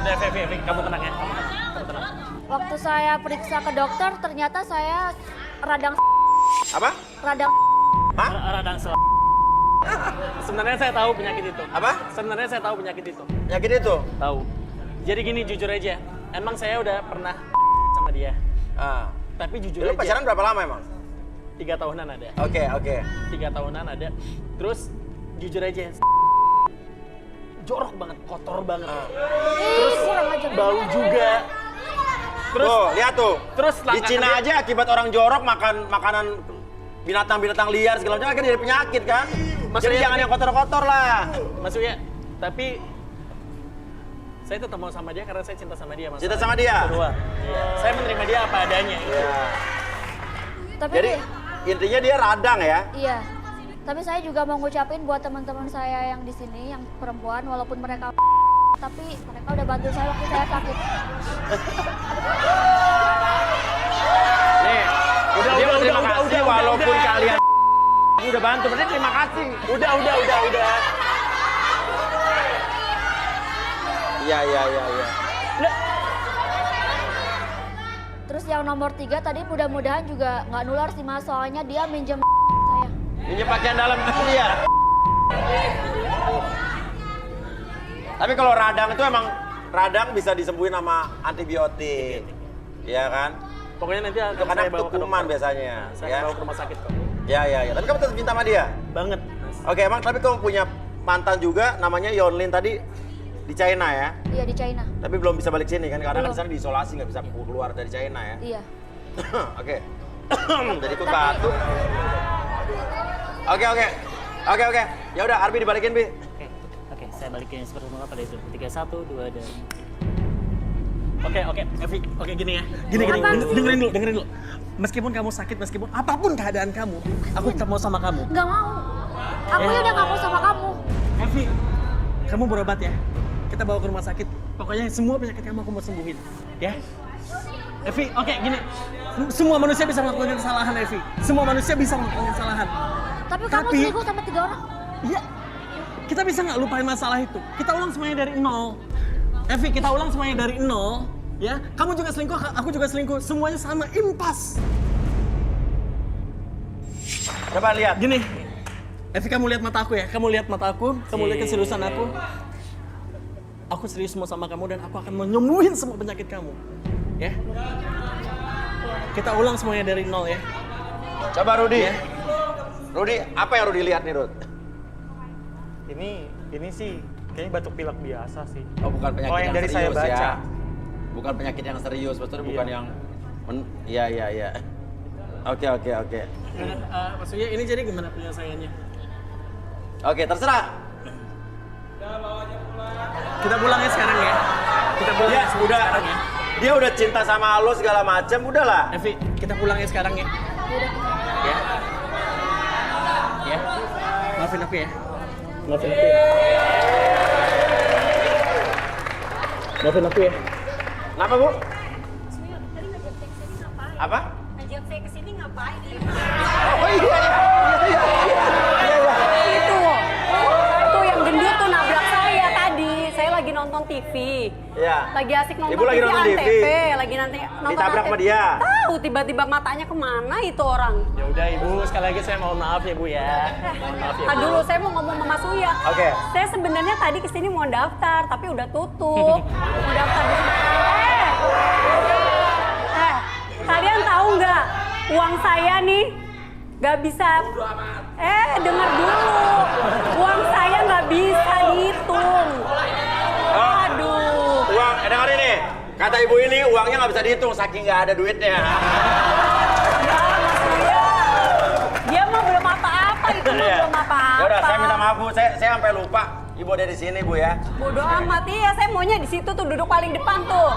Udah, Evi, kamu tenang ya. Kamu tenang. Waktu saya periksa ke dokter ternyata saya radang. Apa? Radang. Hah? Radang sel. Sebenarnya saya tahu penyakit itu. Apa? Sebenarnya saya tahu penyakit itu. Penyakit itu? Tahu. Jadi gini jujur aja, emang saya udah pernah sama dia. Ah. Tapi jujur Lu aja. pacaran berapa lama emang? 3 tahunan ada. Oke. 3 tahunan ada. Terus jujur aja. Jorok banget, kotor banget. Terus kurang aja. Bau juga. Terus tuh, lihat tuh. Terus di Cina aja akibat orang jorok makan makanan binatang-binatang liar segala macam kan jadi penyakit kan. Jadi jangan yang kotor-kotor lah. Maksudnya, tapi saya tetap mau sama dia karena saya cinta sama dia. Cinta sama dia? Kedua. Iya. Saya menerima dia apa adanya. Iya. Tapi Jadi intinya dia radang ya? iya. Tapi saya juga mau ngucapin buat teman-teman saya yang di sini yang perempuan walaupun mereka tapi mereka udah bantu saya waktu saya sakit. Nih, udah terima kasih walaupun kalian udah bantu, berarti terima kasih. Udah. Iya. Terus yang nomor 3 tadi mudah-mudahan juga nggak nular sih mas, soalnya dia minjem saya. Minjem pakaian dalam dia. Tapi kalau radang itu emang radang bisa disembuhin sama antibiotik. Iya kan? Pokoknya nanti itu karena itu kuman biasanya. Saya bawa ke rumah sakit kok. Ya. Tapi kamu tetap cinta sama dia? Banget. Oke, emang tapi kamu punya mantan juga namanya Yonlin tadi di China ya? Iya di China. Tapi belum bisa balik sini kan? Karena Belum. kan di sana diisolasi nggak bisa keluar dari China ya? Iya. Oke. Jadi ikut batu. Oke. Ya udah, Arbi dibalikin, Bi. Oke, saya balikin seperti mula pada itu. 3, 1, 2 dan Oke, Evi. Oke, gini ya. Gini. Dengerin dulu. Meskipun kamu sakit, meskipun apapun keadaan kamu, aku tetap mau sama kamu. Nggak mau. Aku ya udah nggak mau sama kamu. Evi, kamu berobat ya. Kita bawa ke rumah sakit. Pokoknya semua penyakit kamu aku mau sembuhin. Ya. Evi, oke, gini. Semua manusia bisa melakukan kesalahan, Evi. Semua manusia bisa melakukan kesalahan. Tapi kamu selingkuh sama 3 orang. Iya. Kita bisa nggak lupain masalah itu? Kita ulang semuanya dari nol. Evi, kita ulang semuanya dari nol. Ya, kamu juga selingkuh, aku juga selingkuh. Semuanya sama, impas. Coba lihat. Gini, Evi kamu lihat mata aku ya. Kamu lihat mata aku, kamu lihat keseriusan aku. Aku serius mau sama kamu dan aku akan menyembuhin semua penyakit kamu. Ya. Kita ulang semuanya dari nol ya. Coba Rudi. Ya. Rudi, apa yang Rudi lihat nih, Rud? Ini sih kayaknya batuk pilek biasa sih. Oh, bukan penyakit yang dari serius saya baca. ya. Bukan penyakit yang serius, maksudnya bukan yang Iya. Oke. Maksudnya ini jadi gimana penyelesaiannya? Oke, terserah. Kita pulangnya sekarang ya. Kita pulangnya udah. sekarang ya. Dia udah cinta sama lo segala macam, udahlah. Evi, kita pulangnya sekarang ya. Ya. Ya. Maafin aku ya. Maafin aku ya. Maafin aku ya. Kenapa, Bu? Apa? Ngajak saya kesini ngapain? Oh iya. Itu yang gendut tuh nabrak saya tadi. Saya lagi nonton TV. Iya. Lagi asik nonton Ibu lagi TV nonton Antv. TV. Lagi nanti nonton Ditabrak Antv. sama dia. Tahu tiba-tiba matanya kemana itu orang. Ya udah Ibu, sekali lagi saya mohon maaf ya Bu ya. Mohon maaf ya Bu. Dulu saya mau ngomong sama Mas Uya. Oke. Saya sebenarnya tadi kesini mau daftar, tapi udah tutup. Mau daftar di kalian tahu nggak? Uang saya nih nggak bisa. Dengar dulu. Uang saya nggak bisa dihitung. Aduh. Uang, dengar ini. Kata ibu ini uangnya nggak bisa dihitung saking nggak ada duitnya. Dia mah belum apa-apa, itu mah belum apa-apa. Ya udah, saya minta maaf Bu. Saya sampai lupa. Ibu ada di sini Bu ya. Bodoh amat, iya. Saya maunya di situ tuh, duduk paling depan tuh.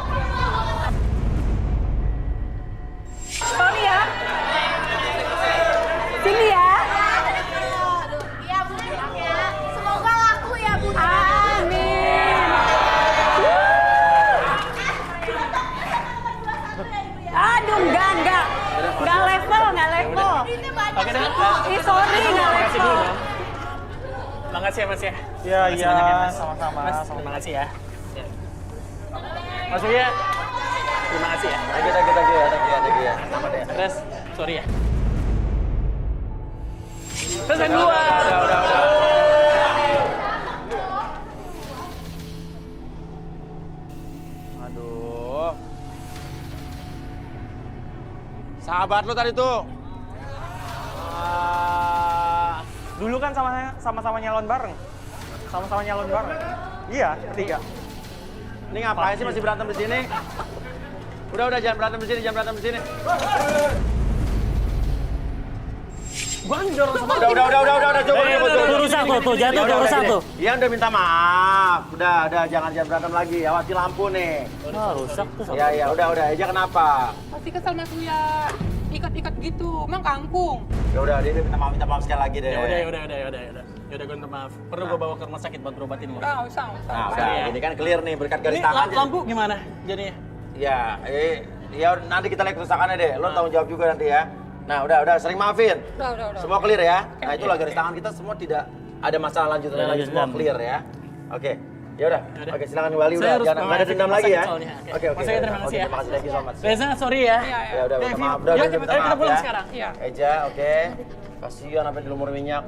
Sorry ya. Sini ya. Iya Bu, ya. Semoga laku ya Bu. Amin. Aduh, enggak. Enggak level. Oke deh. Sorry, enggak Makasih dulu level. dong. Makasih ya Mas ya. Iya, Makasih iya, banyak ya, Mas. sama-sama. Mas, terima kasih ya. Mas Uya, terima kasih ya. Thank you ya. Selamat ya. Terus, sorry ya. Terus yang dua. Udah. Aduh. Sahabat lu tadi tuh. Dulu kan sama-sama nyalon bareng. Sama-sama nyalon bareng. Iya, ketiga. Ini ngapain sih masih berantem di sini? Udah jangan berantem di sini. Gua dorong sama Udah, coba. Tuh rusak tuh, jatuh tuh, rusak tuh. Iya udah minta maaf. Udah, jangan berantem lagi. Awasi lampu nih. Rusak tuh. Iya, udah. Eja kenapa? Pasti kesel Mas Uya. Ikat-ikat gitu, emang kangkung. Ya udah, dia minta maaf sekali lagi deh. Ya udah. Ya udah, gue minta maaf. Perlu gue bawa ke rumah sakit buat berobatin lo. Usah. Nah, udah. Ini kan clear nih berkat garis Ini tangan. lampu gimana jadinya? Ya, nanti kita lihat kerusakannya deh. Lo tanggung jawab juga nanti ya. Nah, udah sering maafin. Udah. Semua clear ya. Nah, itulah garis tangan kita semua tidak ada masalah lanjutannya lagi, semua clear ya. Oke. Ya udah. Oke, silakan kembali Saya udah. harus Jangan ada dendam lagi ya. soalnya. Oke. Mas Uya, terima kasih ya. Terima kasih lagi so much. Reza, sorry ya. Ya udah, minta maaf. Ya, Udah, kita minta maaf pulang ya. sekarang. Iya. Eja, oke. Kasihan sampai dilumur minyak.